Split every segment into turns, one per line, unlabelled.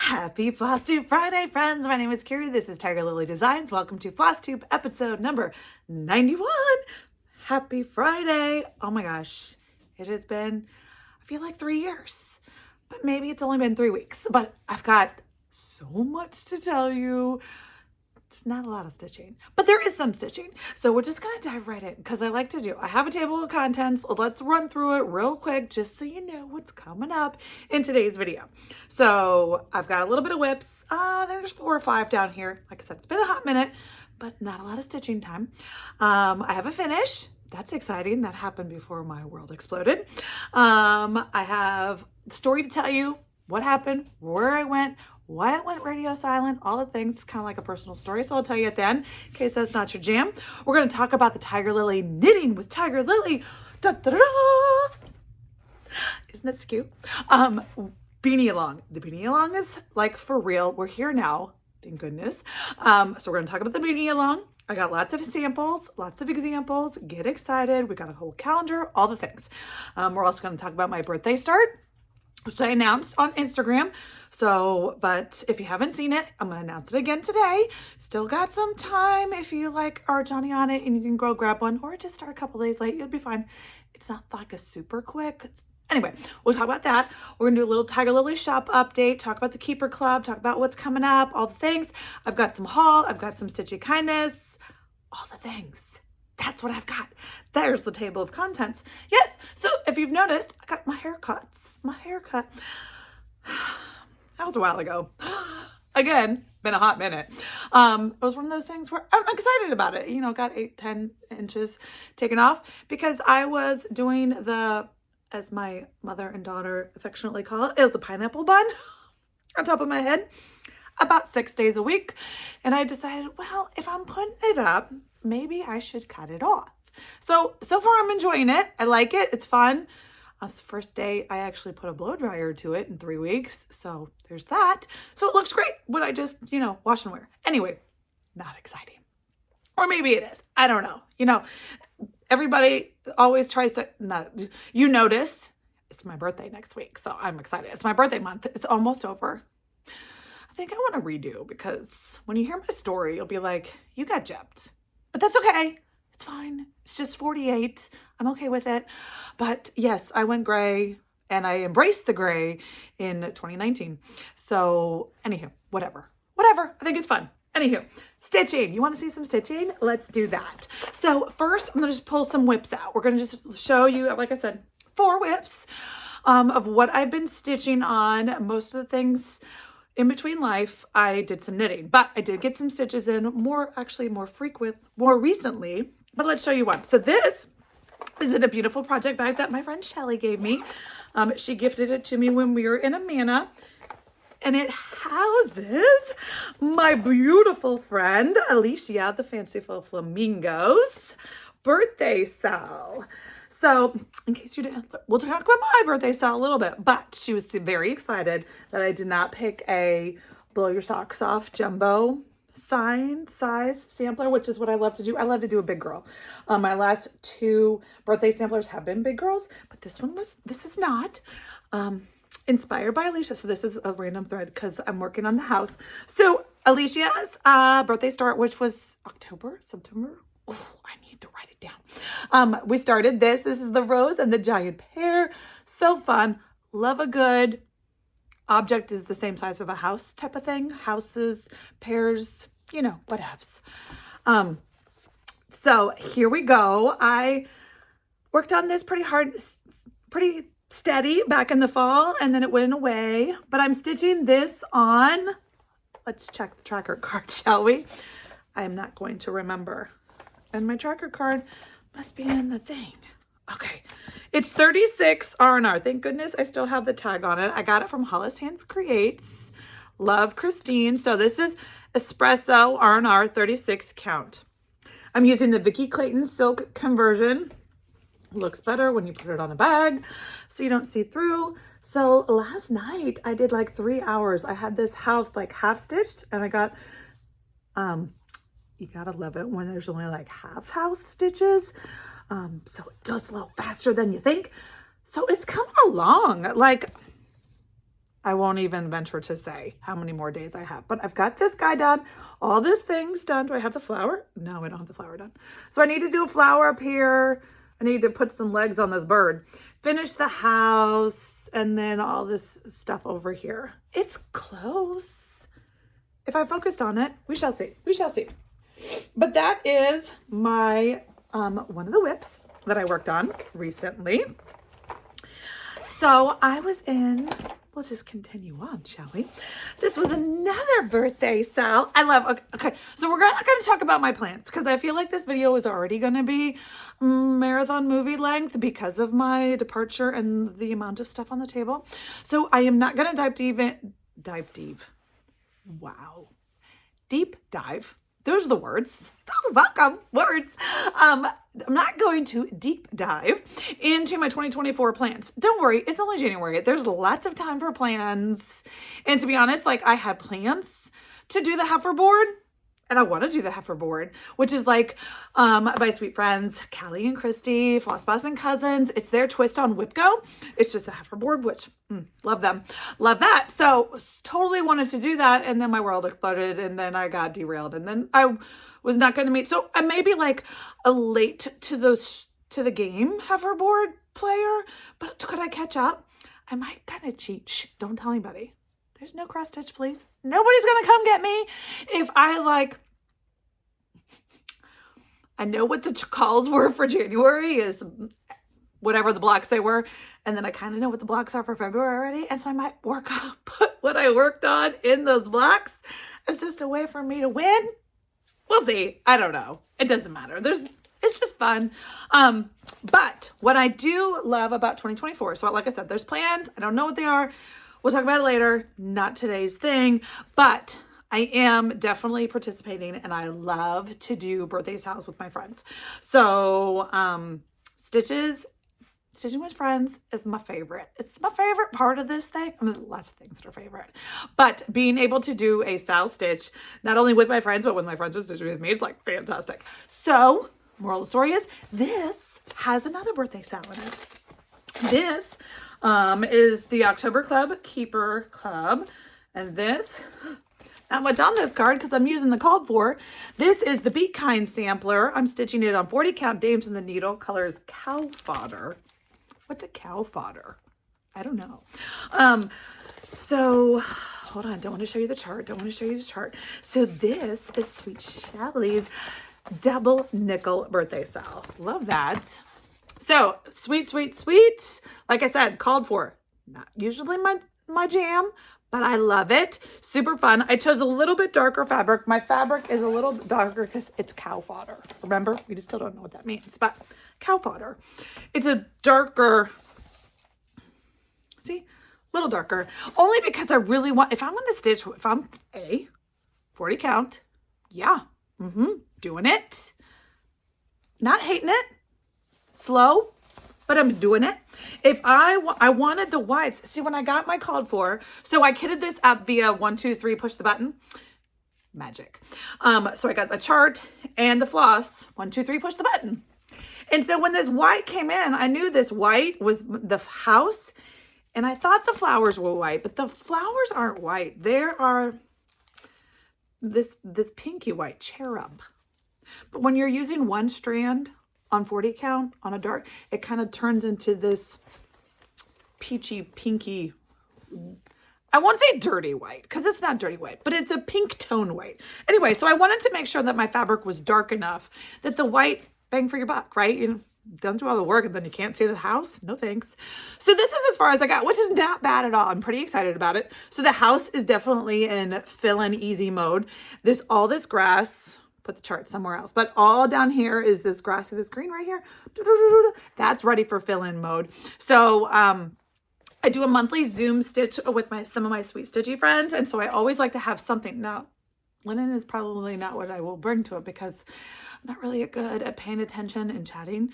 Happy Flosstube Friday, friends. My name is Kari. This is Tiger Lily Designs. Welcome to Flosstube episode number 91. Happy Friday. Oh my gosh. It has been, I feel like 3 years, but maybe it's only been 3 weeks, but I've got so much to tell you. It's not a lot of stitching, but there is some stitching. So we're just going to dive right in because I like to do. I have a table of contents. Let's run through it real quick just so you know what's coming up in today's video. So I've got a little bit of WIPS. I think there's 4 or 5 down here. Like I said, it's been a hot minute, but not a lot of stitching time. I have a finish. That's exciting. That happened before my world exploded. I have the story to tell you. What happened, where I went, why it went radio silent, all the things, kind of like a personal story. So I'll tell you at the end, in case that's not your jam. We're going to talk about the Tiger Lily knitting with Tiger Lily. Da, da, da, da. Isn't that cute? Beanie-A-Long. The Beanie-A-Long is like for real. We're here now. Thank goodness. So we're going to talk about the Beanie-A-Long. I got lots of samples, lots of examples. Get excited. We got a whole calendar, all the things. We're also going to talk about my birthday start, which I announced on Instagram. So, but if you haven't seen it, I'm going to announce it again today. Still got some time if you like are Johnny on it and you can go grab one or just start a couple days late. You'll be fine. It's not like a super quick. Anyway, we'll talk about that. We're going to do a little Tiger Lily shop update, talk about the Keeper Club, talk about what's coming up, all the things. I've got some haul. I've got some Stitchy Kindness, all the things. That's what I've got. There's the table of contents. Yes. So if you've noticed, I got my haircuts. My haircut. That was a while ago. Again, been a hot minute. It was one of those things where I'm excited about it. You know, got 8-10 inches taken off because I was doing the, as my mother and daughter affectionately call it, is the pineapple bun on top of my head about 6 days a week. And I decided, well, if I'm putting it up, maybe I should cut it off. So far I'm enjoying it. I like it. It's fun. First day, I actually put a blow dryer to it in 3 weeks. So there's that. So it looks great when I just, wash and wear. Anyway, not exciting. Or maybe it is. I don't know. Everybody always tries to, notice it's my birthday next week. So I'm excited. It's my birthday month. It's almost over. I think I want to redo because when you hear my story, you'll be like, you got gypped. But that's okay. It's fine. It's just 48. I'm okay with it. But yes, I went gray and I embraced the gray in 2019. So anywho, whatever. I think it's fun. Anywho, stitching. You want to see some stitching? Let's do that. So first, I'm going to just pull some WIPS out. We're going to just show you, like I said, 4 WIPS of what I've been stitching on. Most of the things in between life, I did some knitting, but I did get some stitches in more recently, but let's show you one. So this is in a beautiful project bag that my friend Shellie gave me. She gifted it to me when we were in Amana, and it houses my beautiful friend Alicia, the Fanciful Flamingos, birthday sale. So in case you didn't, we'll talk about my birthday sale a little bit, but she was very excited that I did not pick a blow your socks off jumbo size sampler, which is what I love to do. I love to do a big girl. My last 2 birthday samplers have been big girls, but this is not. Inspired by Alicia. So this is a random thread because I'm working on the house. So Alicia's birthday start, which was September. Oh, I need to write it down. We started this. This is the rose and the giant pear. So fun. Love a good object is the same size of a house type of thing. Houses, pears, whatevs. So here we go. I worked on this pretty hard, pretty steady back in the fall, and then it went away. But I'm stitching this on, let's check the tracker card, shall we? I'm not going to remember. And my tracker card must be in the thing. Okay. It's 36 R&R. Thank goodness I still have the tag on it. I got it from Hollis Hands Creates. Love Christine. So this is Espresso R&R 36 count. I'm using the Vikki Clayton silk conversion. Looks better when you put it on a bag so you don't see through. So last night I did like 3 hours. I had this house like half stitched and I got, you gotta love it when there's only like half house stitches. So it goes a little faster than you think. So it's coming along. Like I won't even venture to say how many more days I have, but I've got this guy done, all these things done. Do I have the flower? No, I don't have the flower done. So I need to do a flower up here. I need to put some legs on this bird, finish the house, and then all this stuff over here. It's close. If I focused on it, we shall see. We shall see. But that is my, one of the WIPs that I worked on recently. So I was in, let's just continue on, shall we? This was another birthday sale. I love, okay. So we're not going to talk about my plants because I feel like this video is already going to be marathon movie length because of my departure and the amount of stuff on the table. So I am not going to deep dive. Those are the words. Oh, welcome, words. I'm not going to deep dive into my 2024 plans. Don't worry, it's only January. There's lots of time for plans. And to be honest, like I had plans to do the heifer board. And I want to do the heifer board, which is like my sweet friends, Callie and Christy, Floss Boss and Cousins. It's their twist on WIPGO. It's just the heifer board, which love them. Love that. So totally wanted to do that. And then my world exploded and then I got derailed and then I was not going to meet. So I may be like a late to the game heifer board player, but could I catch up? I might kind of cheat. Shh, don't tell anybody. There's no cross stitch, please. Nobody's going to come get me if I I know what the calls were for January is whatever the blocks they were. And then I kind of know what the blocks are for February already. And so I might put what I worked on in those blocks. It's just a way for me to win. We'll see. I don't know. It doesn't matter. It's just fun. But what I do love about 2024, so like I said, there's plans. I don't know what they are. We'll talk about it later. Not today's thing, but I am definitely participating and I love to do birthday sales with my friends. So, Stitching with friends is my favorite. It's my favorite part of this thing. I mean, lots of things that are favorite, but being able to do a style stitch, not only with my friends, but when my friends are stitching with me, it's like fantastic. So moral of the story is this has another birthday sale in it. This is the October Club Keeper Club. And this, not much on this card because I'm using the called for. This is the Be Kind sampler. I'm stitching it on 40 count dames in the needle. Color is cow fodder. What's a cow fodder? I don't know. So hold on. Don't want to show you the chart. So this is Sweet Shellie's double nickel birthday sale. Love that. So sweet. Like I said, called for. Not usually my jam, but I love it. Super fun. I chose a little bit darker fabric. My fabric is a little darker because it's cow fodder. Remember, we just still don't know what that means, but cow fodder. It's a darker, see, little darker. Only because I really want, if I'm going to stitch, if I'm 40 count, yeah, doing it. Not hating it. Slow, but I'm doing it. If I wanted the whites, see when I got my called for, so I kitted this up via 1, 2, 3, push the button, magic. So I got the chart and the floss, 1, 2, 3, push the button. And so when this white came in, I knew this white was the house and I thought the flowers were white, but the flowers aren't white. There are this pinky white cherub. But when you're using one strand on 40 count on a dark, it kind of turns into this peachy pinky, I won't say dirty white because it's not dirty white, but it's a pink tone white. Anyway, so I wanted to make sure that my fabric was dark enough that the white, bang for your buck, right? You know, don't do all the work and then you can't see the house. No thanks. So this is as far as I got, which is not bad at all. I'm pretty excited about it. So the house is definitely in fill in easy mode. all this grass, put the chart somewhere else, but all down here is this grass, this green right here. That's ready for fill-in mode. So I do a monthly Zoom stitch with some of my sweet stitchy friends, and so I always like to have something. Now, linen is probably not what I will bring to it because I'm not really good at paying attention and chatting.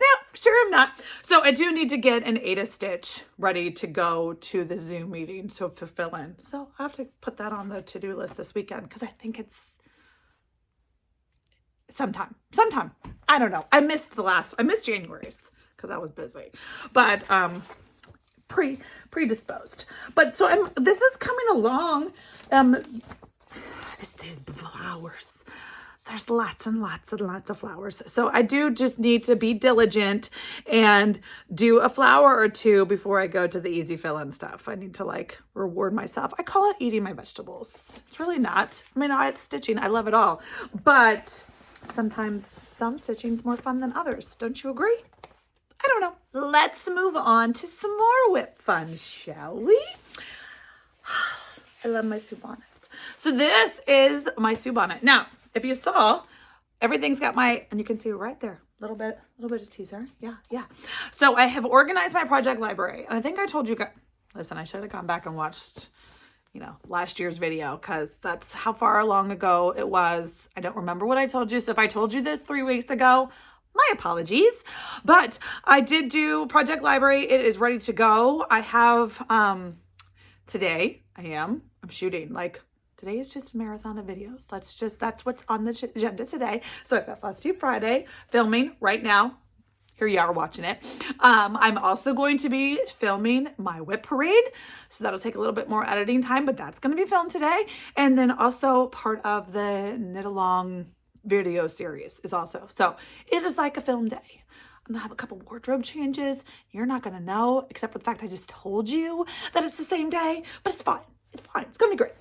No, sure I'm not. So I do need to get an Ada stitch ready to go to the Zoom meeting to fill in. So I have to put that on the to-do list this weekend because I think it's sometime. I don't know. I missed January's because I was busy. But predisposed. But so this is coming along. It's these flowers. There's lots and lots and lots of flowers. So I do just need to be diligent and do a flower or two before I go to the easy fill-in stuff. I need to like reward myself. I call it eating my vegetables. It's really not. I mean, it's stitching. I love it all. But sometimes some stitching's more fun than others. Don't you agree? I don't know. Let's move on to some more WIP fun, shall we? I love my Sue bonnets. So this is my Sue bonnet. Now, if you saw, everything's got and you can see it right there, little bit of teaser. Yeah. So I have organized my project library. And I think I told you guys, listen, I should have gone back and watched, last year's video, because that's how far long ago it was. I don't remember what I told you. So if I told you this 3 weeks ago, my apologies. But I did do project library. It is ready to go. I have, today I'm shooting today is just a marathon of videos. That's what's on the agenda today. So I've got Flosstube Friday filming right now. Here you are watching it. I'm also going to be filming my WIP parade. So that'll take a little bit more editing time, but that's going to be filmed today. And then also part of the Knit-A-Long video series is also. So it is like a film day. I'm gonna have a couple wardrobe changes. You're not gonna know, except for the fact I just told you that it's the same day, but it's fine. It's fine. It's gonna be great.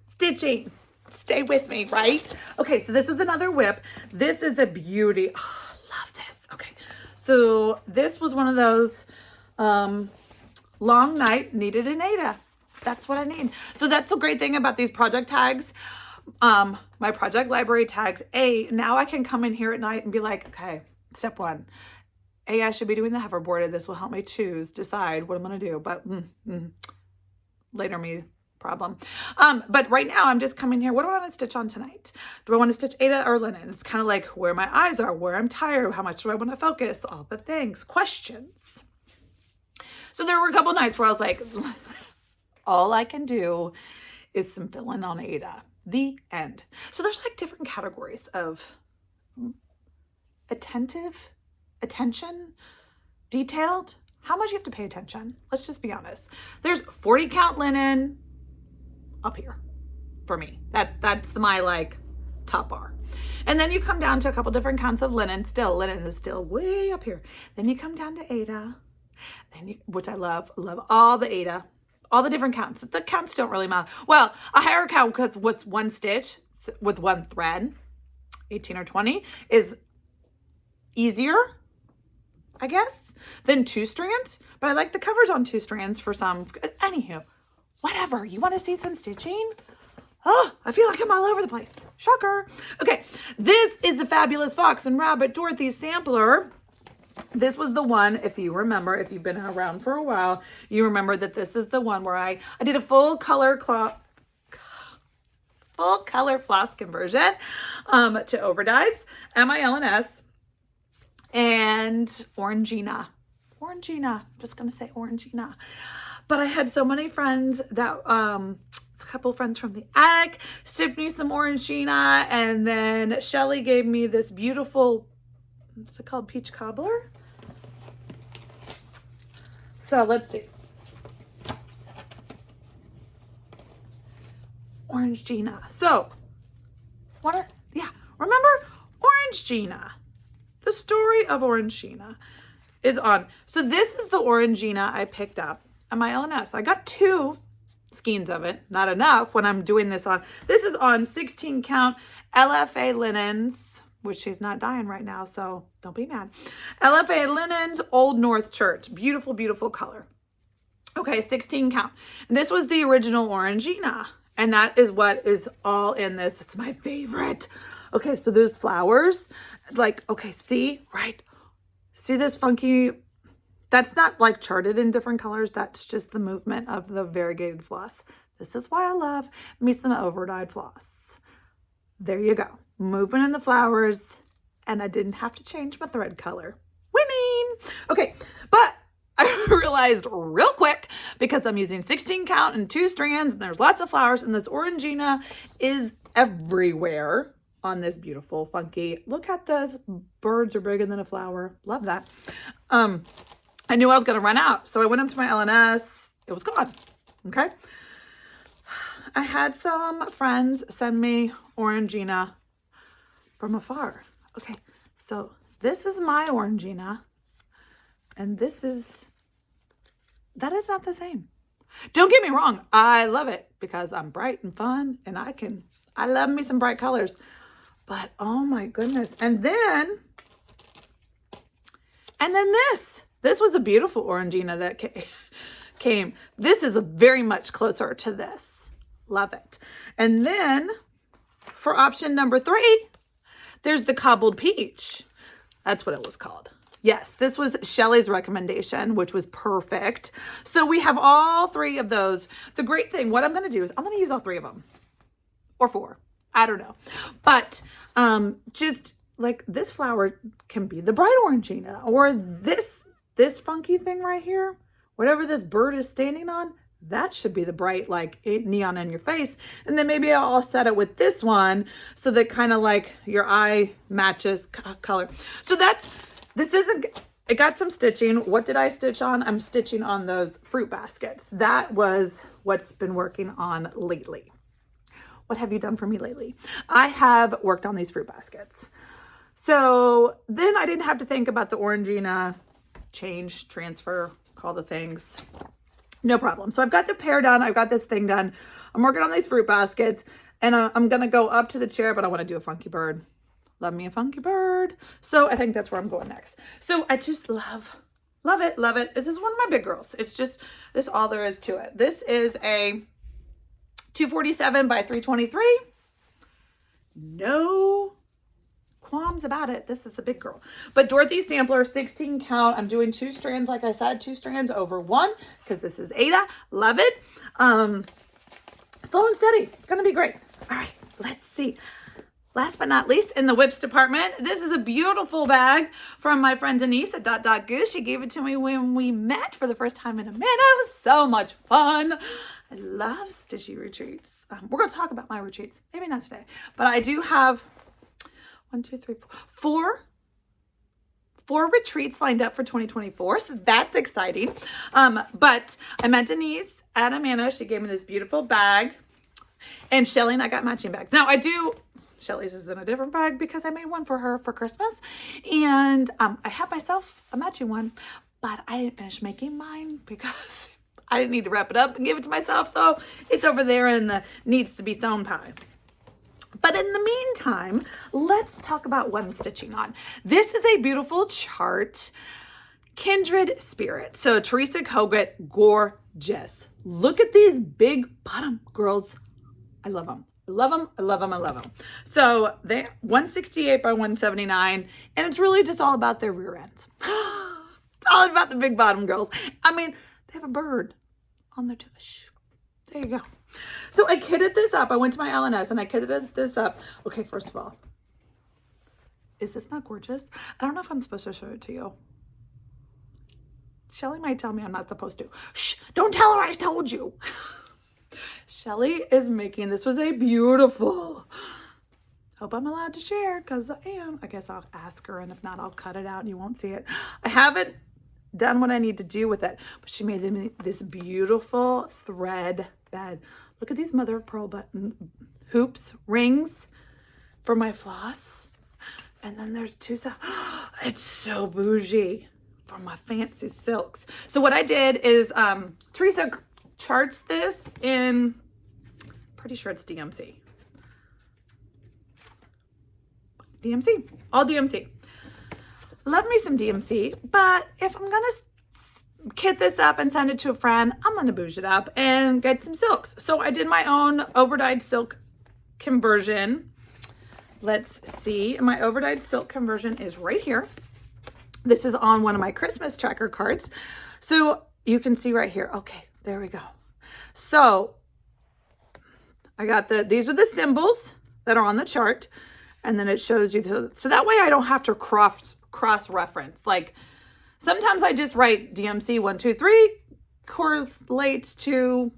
Stitching. Stay with me, right? Okay, so this is another WIP. This is a beauty. Oh, love this. Okay, so this was one of those long night needed in Ada. That's what I need. So that's the great thing about these project tags. My project library tags. Now I can come in here at night and be like, okay, step one. I should be doing the hoverboard. This will help me decide what I'm going to do. But later me problem. But right now I'm just coming here. What do I want to stitch on tonight? Do I want to stitch Ada or linen? It's kind of like where my eyes are, where I'm tired, how much do I want to focus, all the things, questions. So there were a couple nights where I was like, all I can do is some fill-in on Ada. The end. So there's different categories of attention, detailed. How much you have to pay attention? Let's just be honest. There's 40 count linen up here for me. That's my top bar. And then you come down to a couple different counts of linen. Linen is still way up here. Then you come down to Ada, which I love all the Ada, all the different counts. The counts don't really matter. Well, a higher count with what's one stitch with one thread, 18 or 20, is easier, I guess, than 2 strands. But I like the covers on 2 strands for some. Anywho, whatever. You want to see some stitching? Oh, I feel like I'm all over the place. Shocker. Okay, this is the Fabulous Fox and Rabbit Dorothy sampler. This was the one, if you remember, if you've been around for a while, you remember that this is the one where I did a full color floss conversion to overdyes, MILNS, and Orangina. Just gonna say Orangina. But I had so many friends that a couple friends from the attic shipped me some Orangina, and then Shellie gave me this beautiful, what's it called, peach cobbler. So let's see. Orangina. So remember Orangina? The story of Orangina is on. So this is the Orangina I picked up at my LNS. I got 2 skeins of it. Not enough when I'm doing this on. This is on 16 count LFA linens, which she's not dying right now, so don't be mad. LFA linens, Old North Church. Beautiful, beautiful color. Okay, 16 count. And this was the original Orangina. And that is what is all in this. It's my favorite. Okay, so those flowers, okay, see, right? See this funky, that's not charted in different colors. That's just the movement of the variegated floss. This is why I love me some overdyed floss. There you go. Movement in the flowers, and I didn't have to change my thread color. Winning! Okay, but I realized real quick, because I'm using 16 count and 2 strands, and there's lots of flowers, and this Orangina is everywhere on this beautiful, funky, look at the birds are bigger than a flower. Love that. I knew I was going to run out. So I went up to my LNS. It was gone. Okay. I had some friends send me Orangina from afar. Okay. So this is my Orangina. And that is not the same. Don't get me wrong. I love it because I'm bright and fun and I love me some bright colors. But oh my goodness. And then this was a beautiful Orangina that came. This is very much closer to this. Love it. And then for option number 3, there's the Cobbled Peach. That's what it was called. Yes, this was Shellie's recommendation, which was perfect. So we have all 3 of those. The great thing, what I'm going to do is I'm going to use all 3 of them. Or 4. I don't know. But just like this flower can be the bright Orangina, or this funky thing right here, whatever this bird is standing on, that should be the bright, like neon in your face. And then maybe I'll set it with this one so that kind of like your eye matches color. So it got some stitching. What did I stitch on? I'm stitching on those fruit baskets. That was what's been working on lately. What have you done for me lately? I have worked on these fruit baskets. So then I didn't have to think about the Orangina, change, transfer, call the things. No problem. So I've got the pear done. I've got this thing done. I'm working on these fruit baskets and I'm going to go up to the chair, but I want to do a funky bird. Love me a funky bird. So I think that's where I'm going next. So I just love it. Love it. This is one of my big girls. It's just, this all there is to it. This is a 247 by 323. No qualms about it. This is the big girl. But Dorothy sampler, 16 count. I'm doing 2 strands, like I said, 2 strands over 1 because this is Ada. Love it. Slow and steady. It's going to be great. All right, let's see. Last but not least, in the WIPS department, this is a beautiful bag from my friend Denise at Goose. She gave it to me when we met for the first time in a minute. It was so much fun. I love Stitchy retreats. We're going to talk about my retreats. Maybe not today, but I do have 1, 2, 3, 4. 4 retreats lined up for 2024. So that's exciting. But I met Denise at Amanda. She gave me this beautiful bag. And Shellie and I got matching bags. Now Shellie's is in a different bag because I made one for her for Christmas. And I have myself a matching one. But I didn't finish making mine because I didn't need to wrap it up and give it to myself. So it's over there in the needs to be sewn pile. But in the meantime, let's talk about what I'm stitching on. This is a beautiful chart, Kindred Spirit. So Teresa Kogut, gorgeous. Look at these big bottom girls. I love them. I love them. I love them. I love them. So they 168 by 179, and it's really just all about their rear ends. It's all about the big bottom girls. I mean, they have a bird on their tush. There you go. So I kitted this up. I went to my LNS and I kitted this up. Okay, first of all, is this not gorgeous? I don't know if I'm supposed to show it to you. Shellie might tell me I'm not supposed to. Shh, don't tell her I told you. Shellie is making, this was a beautiful, hope I'm allowed to share because I am. I guess I'll ask her, and if not, I'll cut it out and you won't see it. I haven't done what I need to do with it, but she made them this beautiful thread bed. Look at these mother of pearl button hoops, rings for my floss. And then there's 2, it's so bougie for my fancy silks. So what I did is, Teresa charts this in, pretty sure it's DMC. DMC, all DMC. Love me some DMC, but if I'm gonna kit this up and send it to a friend, I'm gonna bouge it up and get some silks. So I did my own overdyed silk conversion. Let's see, my overdyed silk conversion is right here. This is on one of my Christmas tracker cards. So you can see right here. Okay, there we go. So I got these are the symbols that are on the chart, and then it shows you, so that way I don't have to cross-reference. Like sometimes I just write DMC 1, 2, 3 correlates to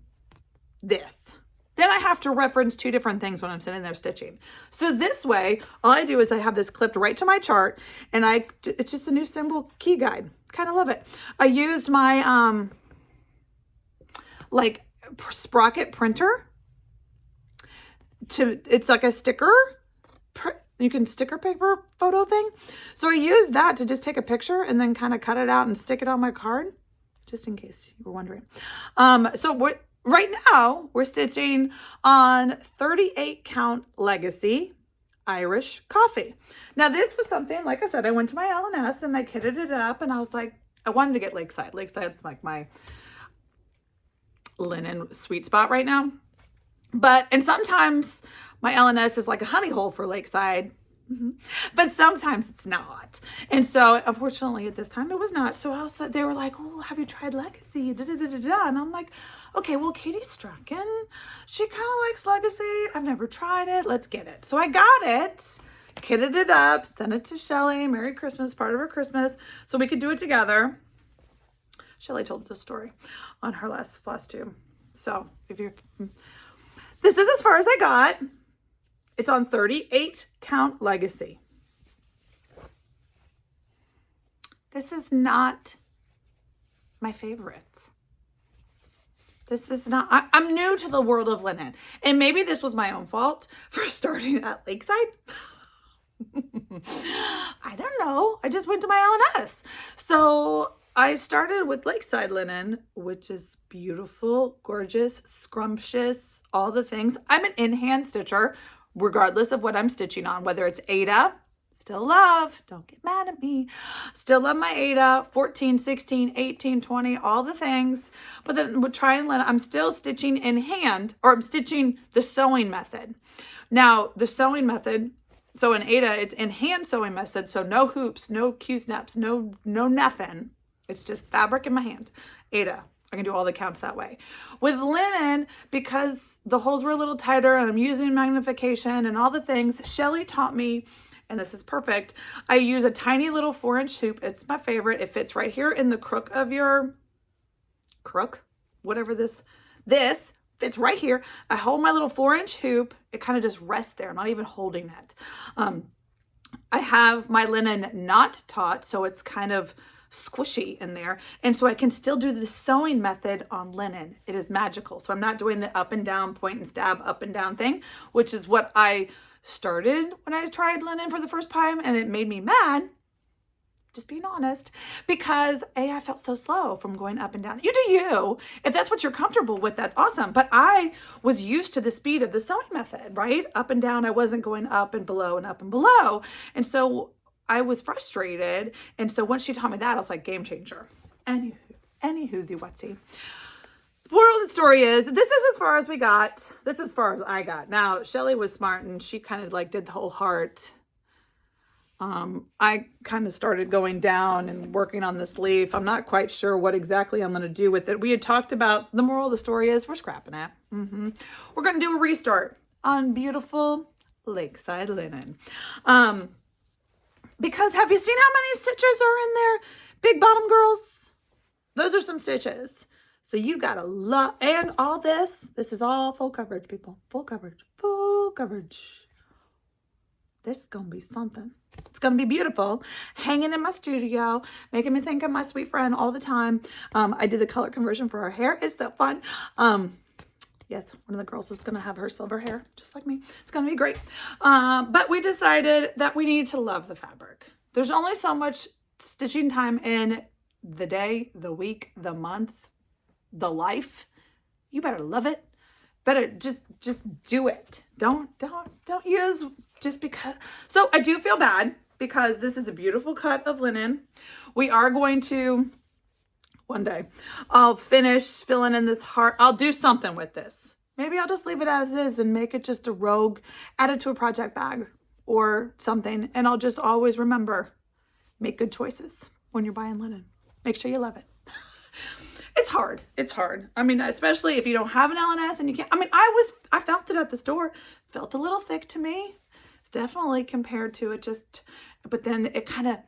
this. Then I have to reference two different things when I'm sitting there stitching. So this way, all I do is I have this clipped right to my chart, and it's just a new symbol key guide. Kind of love it. I used my like sprocket printer it's like a sticker. You can sticker paper photo thing. So I used that to just take a picture and then kind of cut it out and stick it on my card, just in case you were wondering. So right now we're stitching on 38 count Legacy Irish Coffee. Now this was something, like I said, I went to my L&S and I kitted it up, and I was like, I wanted to get Lakeside. Lakeside's like my linen sweet spot right now. And sometimes my L&S is like a honey hole for Lakeside, but sometimes it's not. And so unfortunately at this time it was not. So they were like, oh, have you tried Legacy? And I'm like, okay, well, Katie Strachan, she kind of likes Legacy. I've never tried it. Let's get it. So I got it, kitted it up, sent it to Shellie. Merry Christmas, part of her Christmas, so we could do it together. Shellie told this story on her last Flosstube. So this is as far as I got. It's on 38 count Legacy. This is not my favorite. This is not, I'm new to the world of linen. And maybe this was my own fault for starting at Lakeside. I don't know. I just went to my L&S. So I started with Lakeside linen, which is beautiful, gorgeous, scrumptious, all the things. I'm an in-hand stitcher, regardless of what I'm stitching on, whether it's Aida, still love, don't get mad at me, still love my Aida, 14, 16, 18, 20, all the things. But then with Try and Linen, I'm still stitching in hand, or I'm stitching the sewing method. Now, the sewing method, so in Aida, it's in hand sewing method, so no hoops, no Q-snaps, no nothing. It's just fabric in my hand. Aida, I can do all the counts that way. With linen, because the holes were a little tighter and I'm using magnification and all the things, Shellie taught me, and this is perfect, I use a tiny little 4-inch hoop. It's my favorite. It fits right here in the crook of your whatever this fits right here. I hold my little 4-inch hoop. It kind of just rests there. I'm not even holding it. I have my linen not taut, so it's kind of squishy in there, and so I can still do the sewing method on linen. It is magical. So I'm not doing the up and down, point and stab, up and down thing, which is what I started when I tried linen for the first time, and it made me mad, just being honest, because I felt so slow from going up and down. You do you. If that's what you're comfortable with, that's awesome. But I was used to the speed of the sewing method, right? Up and down. I wasn't going up and below and up and below, and so I was frustrated. And so once she taught me that, I was like, game changer. Any whoozy whatsy. Moral of the story is, this is as far as we got. This is as far as I got. Now, Shellie was smart and she kind of like did the whole heart. I kind of started going down and working on this leaf. I'm not quite sure what exactly I'm going to do with it. We had talked about, the moral of the story is we're scrapping it. We're going to do a restart on beautiful Lakeside linen. Because have you seen how many stitches are in there? Big bottom girls. Those are some stitches. So you got a lot. And all this is all full coverage, people. Full coverage. Full coverage. This is going to be something. It's going to be beautiful. Hanging in my studio. Making me think of my sweet friend all the time. I did the color conversion for her hair. It's so fun. Yes, one of the girls is going to have her silver hair, just like me. It's going to be great. But we decided that we need to love the fabric. There's only so much stitching time in the day, the week, the month, the life. You better love it. Better just do it. Don't use just because. So I do feel bad because this is a beautiful cut of linen. We are going to, one day, I'll finish filling in this heart. I'll do something with this. Maybe I'll just leave it as is and make it just a rogue, add it to a project bag or something. And I'll just always remember, make good choices when you're buying linen. Make sure you love it. It's hard. It's hard. I mean, especially if you don't have an L&S and you can't. I mean, I felt it at the store. Felt a little thick to me. Definitely compared to it just, but then it kind of,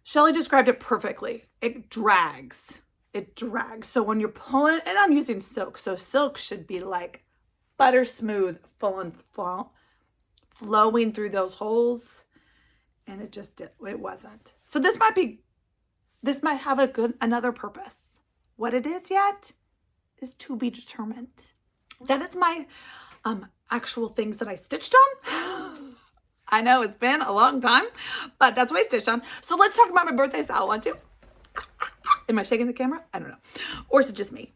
Shellie described it perfectly. It drags. It drags. So when you're pulling, and I'm using silk, so silk should be like butter smooth, flowing through those holes. And it wasn't. So this might have another purpose. What it is yet is to be determined. That is my actual things that I stitched on. I know it's been a long time, but that's what I stitched on. So let's talk about my birthday style. Want to? Am I shaking the camera? I don't know. Or is it just me?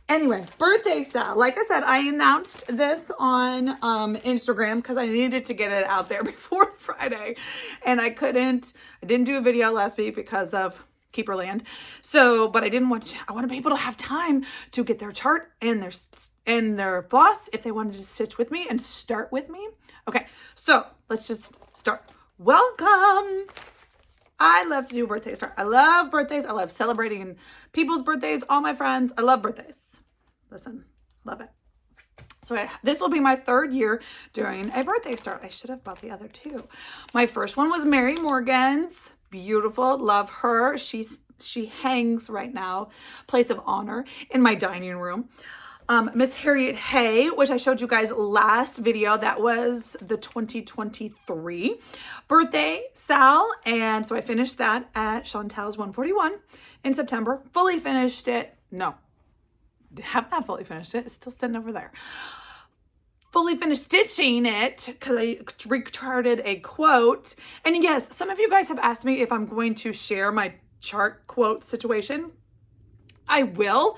Anyway, birthday style. Like I said, I announced this on Instagram because I needed to get it out there before Friday. And I didn't do a video last week because of Keeperland. So, but I wanted people to have time to get their chart and their floss if they wanted to stitch with me and start with me. Okay, so let's just start. Welcome. I love to do birthday start. I love birthdays. I love celebrating people's birthdays, all my friends. I love birthdays. Listen, love it. So this will be my 3rd year doing a birthday start. I should have bought the other 2. My first one was Mary Morgan's. Beautiful. Love her. She hangs right now, place of honor, in my dining room. Miss Harriet Hay, which I showed you guys last video. That was the 2023 birthday Sal. And so I finished that at Chantal's 141 in September. Fully finished it. No, have not fully finished it. It's still sitting over there. Fully finished stitching it because I recharted a quote. And yes, some of you guys have asked me if I'm going to share my chart quote situation. I will.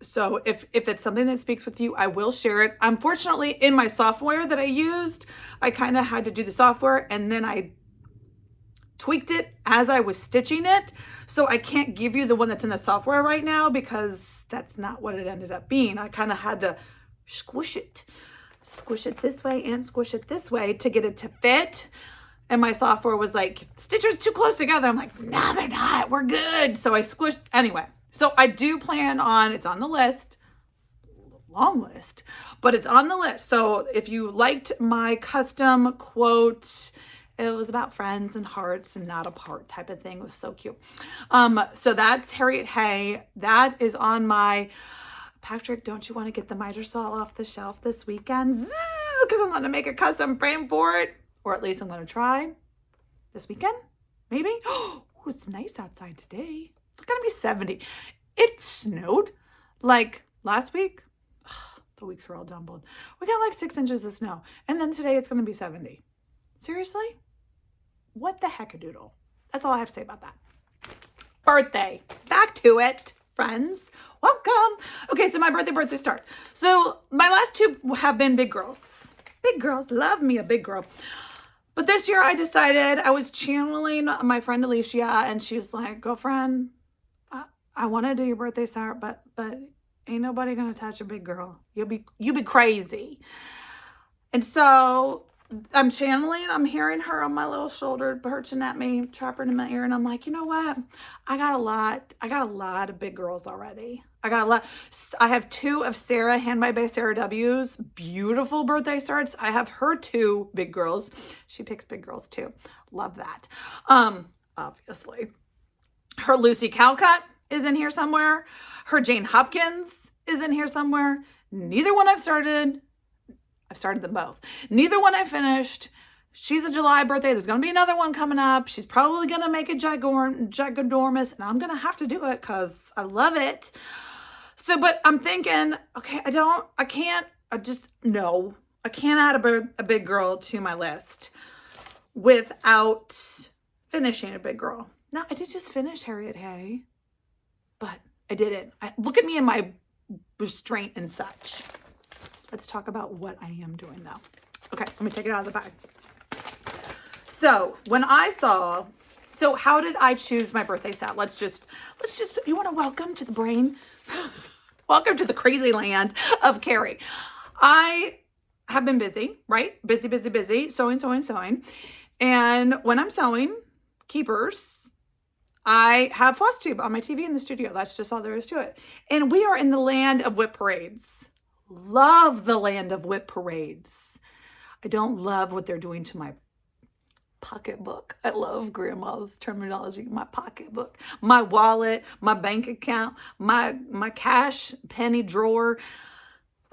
So if it's something that speaks with you, I will share it. Unfortunately, in my software that I used, I kind of had to do the software and then I tweaked it as I was stitching it. So I can't give you the one that's in the software right now because that's not what it ended up being. I kind of had to squish it this way and squish it this way to get it to fit. And my software was like, stitchers too close together. I'm like, no, they're not. We're good. So I squished. Anyway, so I do plan on, it's on the list, long list, but it's on the list. So if you liked my custom quote, it was about friends and hearts and not apart type of thing. It was so cute. So that's Harriet Hay. That is on my Patchwork. Don't you want to get the miter saw off the shelf this weekend? Because I'm going to make a custom frame for it. Or at least I'm going to try this weekend. Maybe. Oh, it's nice outside today. It's going to be 70. It snowed like last week. Ugh, the weeks were all jumbled. We got like 6 inches of snow. And then today it's going to be 70. Seriously? What the heck-a-doodle? That's all I have to say about that. Birthday. Back to it, friends. Welcome. Okay, so my birthday start. So my last 2 have been big girls. Big girls. Love me a big girl. But this year I decided, I was channeling my friend Alicia and she's like, girlfriend, I want to do your birthday start, but ain't nobody going to touch a big girl. You'll be crazy. And so I'm channeling, I'm hearing her on my little shoulder, perching at me, chopping in my ear. And I'm like, you know what? I got a lot of big girls already. I have 2 of Sarah, Handmade by Sarah W's beautiful birthday starts. I have her 2 big girls. She picks big girls too. Love that. Obviously. Her Lucy Calcutt is in here somewhere. Her Jane Hopkins is in here somewhere. Neither one I've started them both. Neither one I finished. She's a July birthday. There's going to be another one coming up. She's probably going to make it ginormous, and I'm going to have to do it because I love it. So, but I'm thinking, okay, I can't add a big girl to my list without finishing a big girl. Now, I did just finish Harriet Hay, but I didn't. Look at me in my restraint and such. Let's talk about what I am doing though. Okay, let me take it out of the bag. So how did I choose my birthday set? Let's just, you want to welcome to the brain? Welcome to the crazy land of Kari. I have been busy, right? Busy, sewing. And when I'm sewing, keepers, I have Flosstube on my TV in the studio. That's just all there is to it. And we are in the land of whip parades. Love the land of whip parades. I don't love what they're doing to my pocketbook. I love grandma's terminology. My pocketbook, my wallet, my bank account, my cash penny drawer.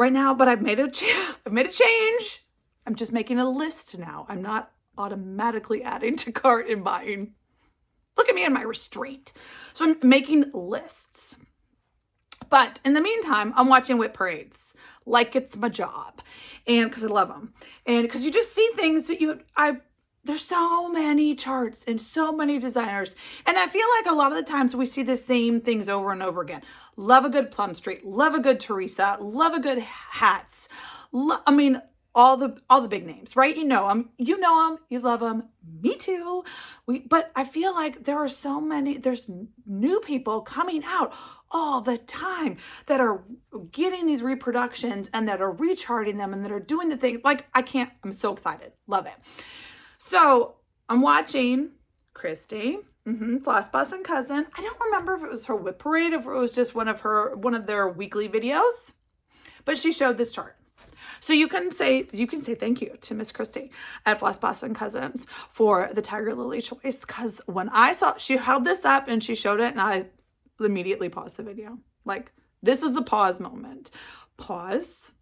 right now, but I've made a change. I'm just making a list now. I'm not automatically adding to cart and buying. Look at me and my restraint. So I'm making lists. But in the meantime, I'm watching WIP parades like it's my job, and because I love them, and because you just see things that there's so many charts and so many designers, and I feel like a lot of the times we see the same things over and over again. Love a good Plum Street, love a good Teresa, love a good hats. I mean, all the big names, right? You know them, you love them. Me too. But I feel like there's new people coming out all the time that are getting these reproductions and that are recharting them and that are doing the thing. Like, I'm so excited. Love it. So I'm watching Christy, Floss Boss and Cousin. I don't remember if it was her WIP parade, if it was just one of their weekly videos, but she showed this chart. So you can say thank you to Miss Christy at Floss Boss and Cousins for the Tiger Lily choice. Because when I saw, she held this up and she showed it, and I immediately paused the video. Like, this was a pause moment. Pause.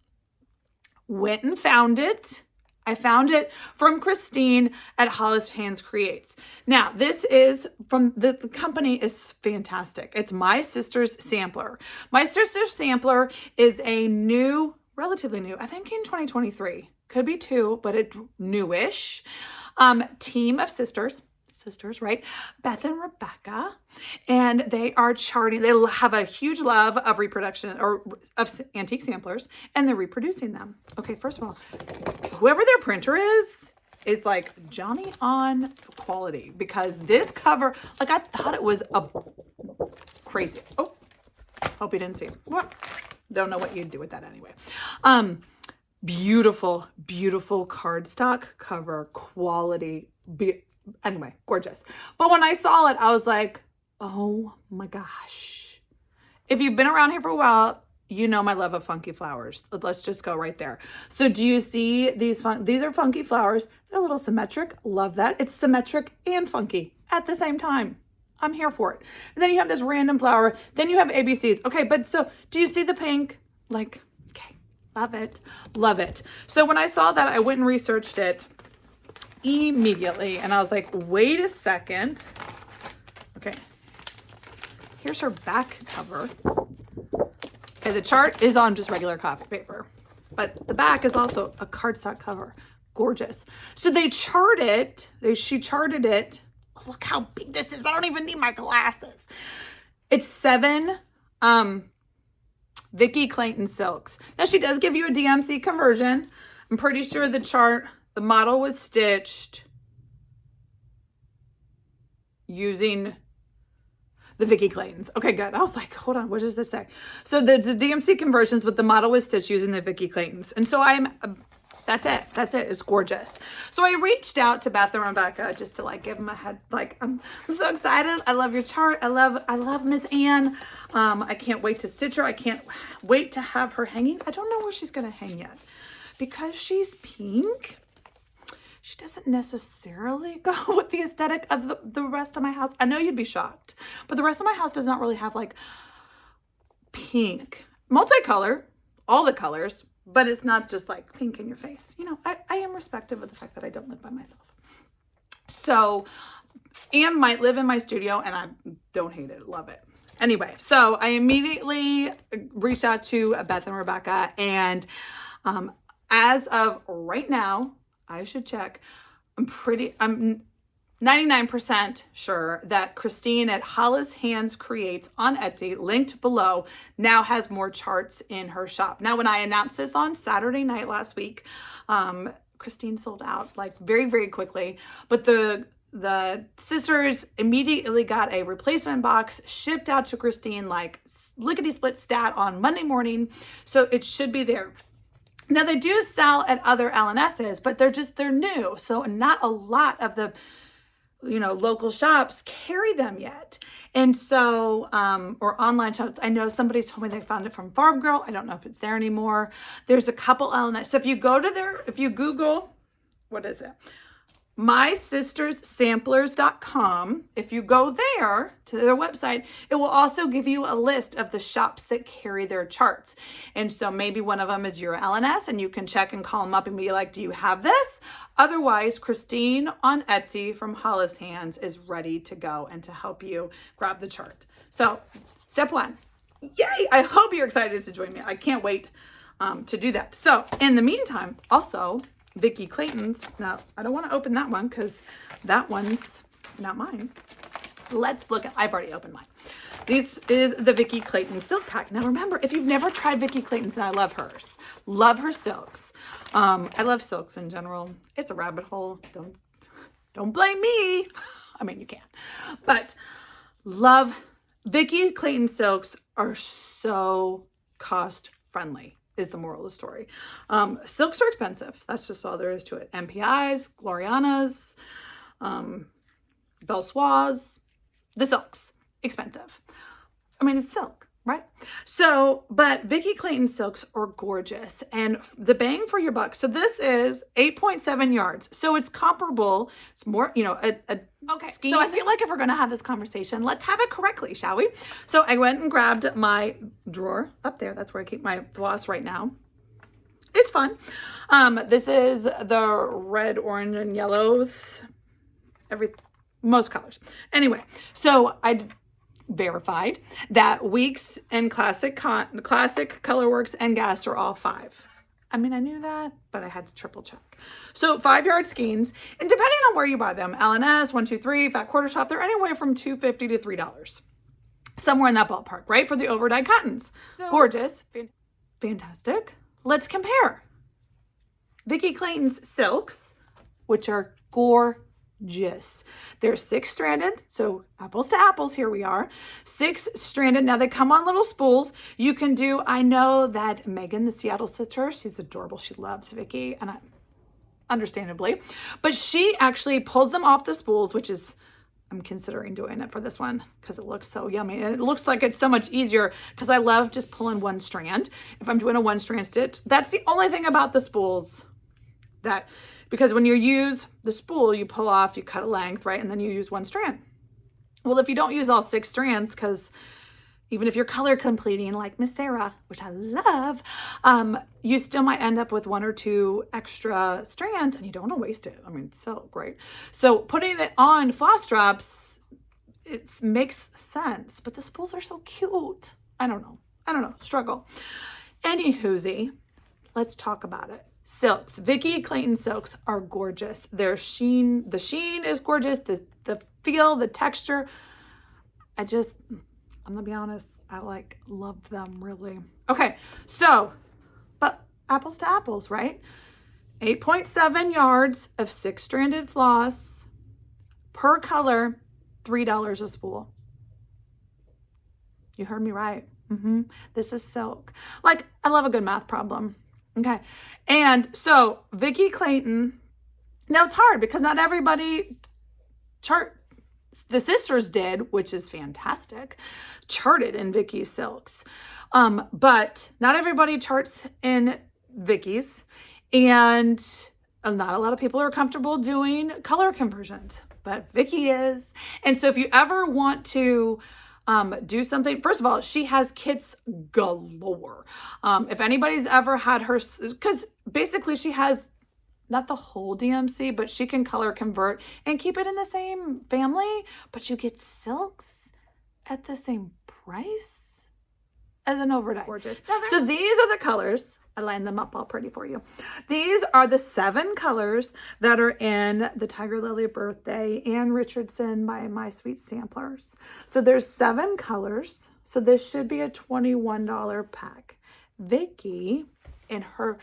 Went and found it. I found it from Christine at Hollis Hands Creates. Now, this is from the company is fantastic. It's My Sister's Sampler. My Sister's Sampler is a relatively new, I think in 2023, could be 2, but it's newish, team of sisters, right? Beth and Rebecca, and they are charting. They have a huge love of reproduction or of antique samplers, and they're reproducing them. Okay, first of all, whoever their printer is like Johnny on quality, because this cover, like, I thought it was a crazy. Oh, hope you didn't see it. What? Don't know what you'd do with that anyway. Beautiful, beautiful cardstock cover quality. Anyway, gorgeous. But when I saw it, I was like, oh my gosh. If you've been around here for a while, you know my love of funky flowers. Let's just go right there. So do you see these? These are funky flowers. They're a little symmetric. Love that. It's symmetric and funky at the same time. I'm here for it. And then you have this random flower. Then you have ABCs. Okay, but so do you see the pink? Like, okay, love it. Love it. So when I saw that, I went and researched it immediately. And I was like, wait a second. Okay, here's her back cover. Okay, the chart is on just regular copy paper, but the back is also a cardstock cover. Gorgeous. So she charted it. Look how big this is. I don't even need my glasses. It's 7 Vikki Clayton silks. Now, she does give you a DMC conversion. I'm pretty sure the model was stitched using the Vikki Claytons. Okay, good. I was like, hold on, what does this say? So the DMC conversions, but the model was stitched using the Vikki Claytons. And so that's it. It's gorgeous. So I reached out to Beth and Rebecca just to like give them a head. Like, I'm so excited. I love your chart. I love Miss Anne. I can't wait to stitch her. I can't wait to have her hanging. I don't know where she's going to hang yet because she's pink. She doesn't necessarily go with the aesthetic of the rest of my house. I know you'd be shocked, but the rest of my house does not really have like pink, multicolor, all the colors, but it's not just like pink in your face. You know, I am respective of the fact that I don't live by myself. So Anne might live in my studio and I don't hate it. Love it. Anyway, so I immediately reached out to Beth and Rebecca, and as of right now, I should check. I'm 99% sure that Christine at Hollis Hands Creates on Etsy, linked below, now has more charts in her shop. Now, when I announced this on Saturday night last week, Christine sold out like very, very quickly. But the sisters immediately got a replacement box shipped out to Christine like lickety-split stat on Monday morning. So it should be there. Now, they do sell at other LNSs, but they're new. So not a lot of the local shops carry them yet. And so, or online shops. I know somebody told me they found it from Farm Girl. I don't know if it's there anymore. There's a couple LNS. So if you Google, what is it? mysisterssamplers.com. If you go there to their website, it will also give you a list of the shops that carry their charts. And so maybe one of them is your LNS and you can check and call them up and be like, do you have this? Otherwise, Christine on Etsy from Hollis Hands is ready to go and to help you grab the chart. So step one, yay! I hope you're excited to join me. I can't wait to do that. So in the meantime, also Vikki Clayton's. Now, I don't want to open that one because that one's not mine. Let's look at, I've already opened mine. This is the Vikki Clayton silk pack. Now remember, if you've never tried Vikki Clayton's, and I love hers, love her silks. I love silks in general. It's a rabbit hole. Don't blame me. I mean, you can, but love Vikki Clayton silks are so cost friendly. Is the moral of the story. Silks are expensive. That's just all there is to it. MPIs, Glorianas, Belsoise, the silks, expensive. I mean, it's silk, right? So, but Vikki Clayton silks are gorgeous and the bang for your buck. So this is 8.7 yards. So it's comparable. It's more, you know, okay. Scheme. So I feel like if we're going to have this conversation, let's have it correctly, shall we? So I went and grabbed my drawer up there. That's where I keep my floss right now. It's fun. This is the red, orange, and yellows. Most colors. Anyway, so I verified that Weeks and Classic Colorworks and Gas are all 5. I mean, I knew that, but I had to triple check. So 5-yard skeins, and depending on where you buy them, LNS, 1, 2, 3, Fat Quarter Shop, they're anywhere from $2.50 to $3. Somewhere in that ballpark, right? For the overdyed cottons. So, gorgeous. Fantastic. Let's compare. Vikki Clayton's silks, which are gorgeous. They're 6-stranded, so apples to apples, here we are. 6-stranded. Now they come on little spools. You can do, I know that Megan, the Seattle sister, she's adorable. She loves Vikki, and understandably, but she actually pulls them off the spools, which is, I'm considering doing it for this one because it looks so yummy. And it looks like it's so much easier because I love just pulling one strand. If I'm doing a 1-strand stitch, that's the only thing about the spools because when you use the spool, you pull off, you cut a length, right? And then you use 1 strand. Well, if you don't use all 6 strands, because even if you're color completing like Miss Sarah, which I love, you still might end up with 1 or 2 extra strands and you don't want to waste it. I mean, it's so great. So putting it on floss drops, it makes sense, but the spools are so cute. I don't know. Struggle. Anywhoosie, let's talk about it. Silks. Vikki Clayton silks are gorgeous. The sheen is gorgeous. The feel, the texture. I'm gonna be honest, I love them really. Okay, so, but apples to apples, right? 8.7 yards of 6-stranded floss per color, $3 a spool. You heard me right. This is silk. I love a good math problem. Okay. And so Vikki Clayton, now it's hard because not everybody the sisters did, which is fantastic, charted in Vikki's silks. But not everybody charts in Vikki's, and not a lot of people are comfortable doing color conversions, but Vikki is. And so if you ever want to do something, first of all, she has kits galore. If anybody's ever had her, because basically she has not the whole DMC, but she can color convert and keep it in the same family, but you get silks at the same price as an overdyed. Gorgeous. So these are the colors. I lined them up all pretty for you. These are the 7 colors that are in the Tiger Lily Birthday and Richardson by My Sweet Samplers. So there's 7 colors. So this should be a $21 pack. Vikki, in her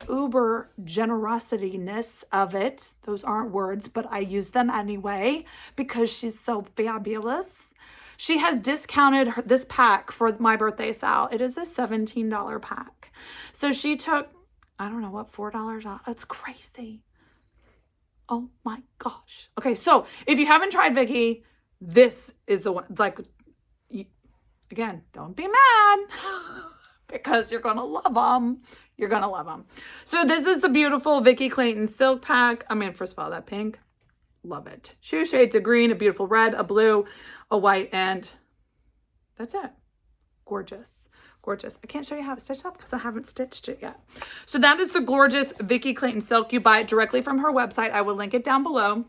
uber generosity-ness of it, those aren't words, but I use them anyway because she's so fabulous. She has discounted this pack for my birthday sale. It is a $17 pack. So she took, I don't know what, $4 off. That's crazy. Oh my gosh. Okay, so if you haven't tried Vikki, this is the one. Again, don't be mad because you're going to love them. You're going to love them. So this is the beautiful Vikki Clayton silk pack. I mean, first of all, that pink, Love it. Shoe shades, a green, a beautiful red, a blue, a white, and that's it. Gorgeous. Gorgeous. I can't show you how it's stitched up because I haven't stitched it yet. So that is the gorgeous Vikki Clayton silk. You buy it directly from her website. I will link it down below.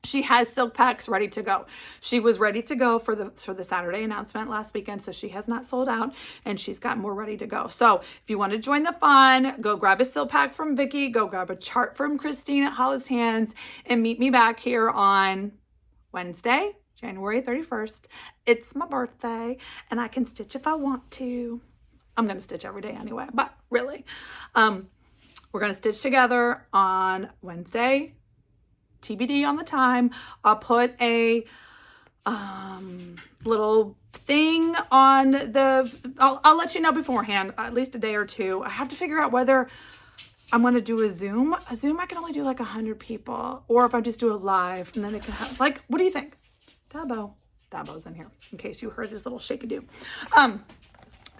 She has silk packs ready to go. She was ready to go for the Saturday announcement last weekend, so she has not sold out, and she's got more ready to go. So if you want to join the fun, go grab a silk pack from Vikki, go grab a chart from Christine at Hollis Hands, and meet me back here on Wednesday, January 31st. It's my birthday, and I can stitch if I want to. I'm going to stitch every day anyway, but really, we're going to stitch together on Wednesday. TBD on the time. I'll put a little thing on I'll let you know beforehand, at least a day or two. I have to figure out whether I'm going to do a Zoom. A Zoom, I can only do like 100 people, or if I just do a live, and then it can have, like, what do you think? Dabo's in here, in case you heard his little shake-a-do.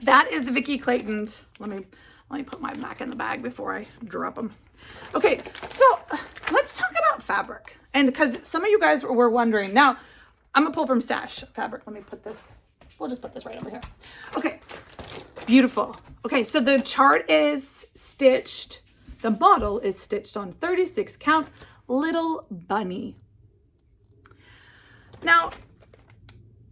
That is the Vikki Clayton. Let me put mine back in the bag before I drop them. Okay, so let's talk about fabric. And because some of you guys were wondering, now I'm gonna pull from stash fabric. Let me put this, we'll just put this right over here. Okay, beautiful. Okay, so the chart is stitched, the model is stitched on 36 count Little Bunny. Now,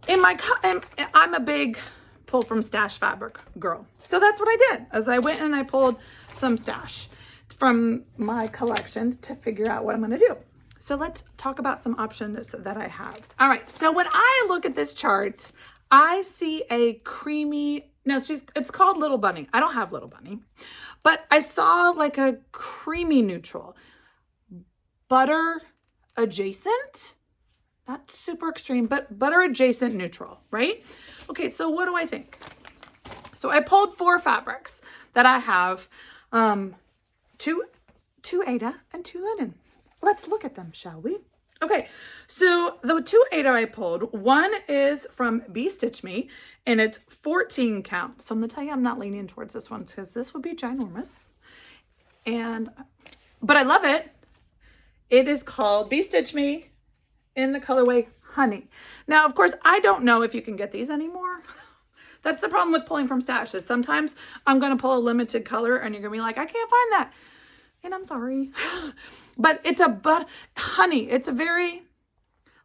I'm a big pull from stash fabric girl. So that's what I did, as I went and I pulled some stash from my collection to figure out what I'm gonna do. So let's talk about some options that I have. All right, so when I look at this chart, I see a creamy, no, it's called Little Bunny. I don't have Little Bunny, but I saw like a creamy neutral, butter adjacent, not super extreme, but butter adjacent neutral, right? Okay, so what do I think? So I pulled 4 fabrics that I have, two Aida and 2 linen. Let's look at them, shall we? Okay, so the 2 Aida I pulled, one is from Be Stitch Me, and it's 14 count. So I'm gonna tell you, I'm not leaning towards this one because this would be ginormous. But I love it. It is called Be Stitch Me in the colorway Honey. Now, of course, I don't know if you can get these anymore. That's the problem with pulling from stash, is sometimes I'm going to pull a limited color and you're going to be like, I can't find that. And I'm sorry. But it's honey. It's a very,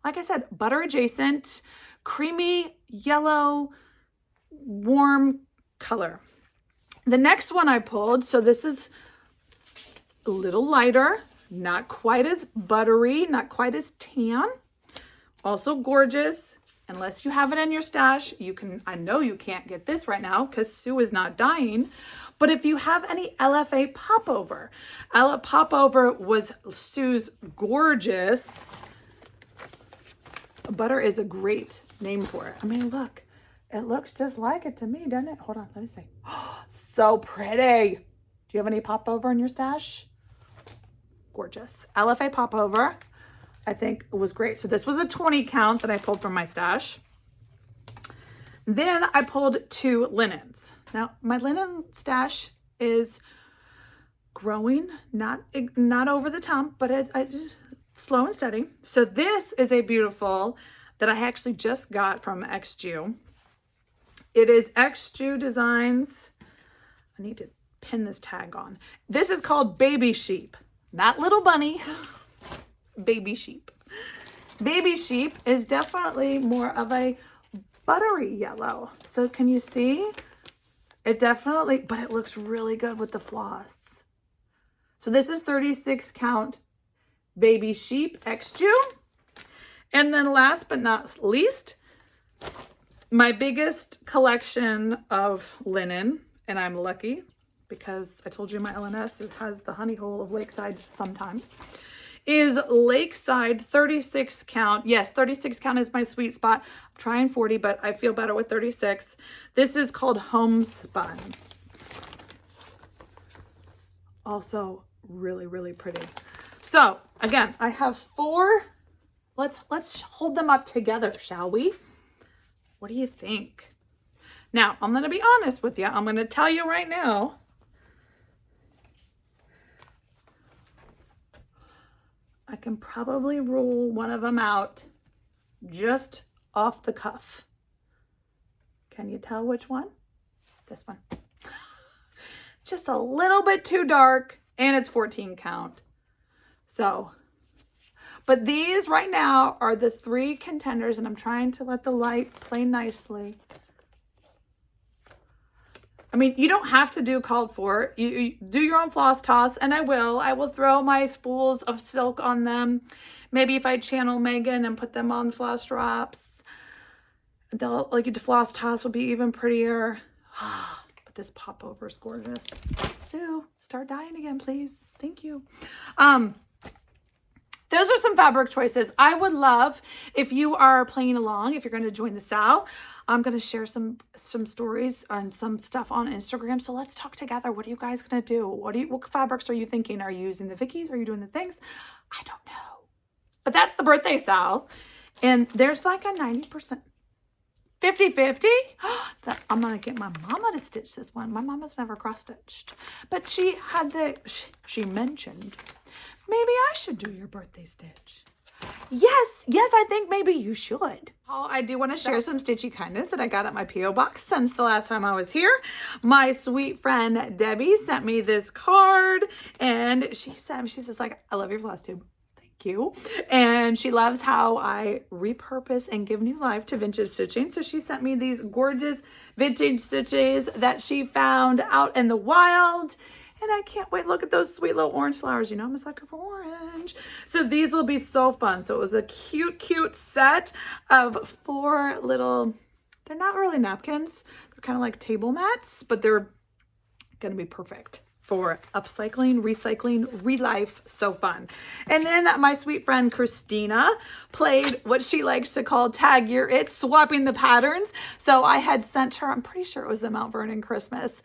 like I said, butter adjacent, creamy, yellow, warm color. The next one I pulled, so this is a little lighter, not quite as buttery, not quite as tan. Also gorgeous. Unless you have it in your stash, I know you can't get this right now because Sue is not dying. But if you have any LFA popover, popover was Sue's gorgeous. Butter is a great name for it. I mean, look, it looks just like it to me, doesn't it? Hold on, let me see. Oh, so pretty. Do you have any popover in your stash? Gorgeous. LFA popover, I think it was great. So this was a 20 count that I pulled from my stash. Then I pulled 2 linens. Now my linen stash is growing, not over the top, but it's slow and steady. So this is a beautiful that I actually just got from XOXO. It is XOXO Designs. I need to pin this tag on. This is called Baby Sheep, not Little Bunny. Baby Sheep. Baby Sheep is definitely more of a buttery yellow. So can you see? It definitely, but it looks really good with the floss. So this is 36 count Baby Sheep XOXO. And then last but not least, my biggest collection of linen, and I'm lucky because I told you my LNS has the honey hole of Lakeside sometimes, is Lakeside 36 count. Yes, 36 count is my sweet spot. I'm trying 40, but I feel better with 36. This is called Homespun. Also really, really pretty. So again, I have 4. Let's hold them up together, shall we? What do you think? Now, I'm going to be honest with you. I'm going to tell you right now, I can probably rule one of them out just off the cuff. Can you tell which one? This one. Just a little bit too dark, and it's 14 count. So, but these right now are the 3 contenders, and I'm trying to let the light play nicely. I mean, you don't have to do called for. You do your own floss toss, and I will throw my spools of silk on them. Maybe if I channel Megan and put them on floss drops, they'll, like, the floss toss will be even prettier. But this popover is gorgeous. Sue, start dyeing again, please. Thank you. Those are some fabric choices. I would love if you are playing along, if you're going to join the Sal. I'm going to share some stories and some stuff on Instagram. So let's talk together. What are you guys going to do? What fabrics are you thinking? Are you using the Vikkis? Are you doing the things? I don't know. But that's the birthday Sal. And there's like a 90%. 50-50? I'm going to get my mama to stitch this one. My mama's never cross-stitched. But she mentioned, maybe I should do your birthday stitch. Yes, I think maybe you should. I do want to share some stitchy kindness that I got at my P.O. box since the last time I was here. My sweet friend Debbie sent me this card, and she says, like, I love your Flosstube. You. And she loves how I repurpose and give new life to vintage stitching. So she sent me these gorgeous vintage stitches that she found out in the wild. And I can't wait. Look at those sweet little orange flowers. You know, I'm a sucker for orange. So these will be so fun. So it was a cute set of 4 little, they're not really napkins. They're kind of like table mats, but they're going to be perfect for upcycling, recycling, relife. So fun. And then my sweet friend Christina played what she likes to call tag your it, swapping the patterns. So I had sent her, I'm pretty sure it was the Mount Vernon Christmas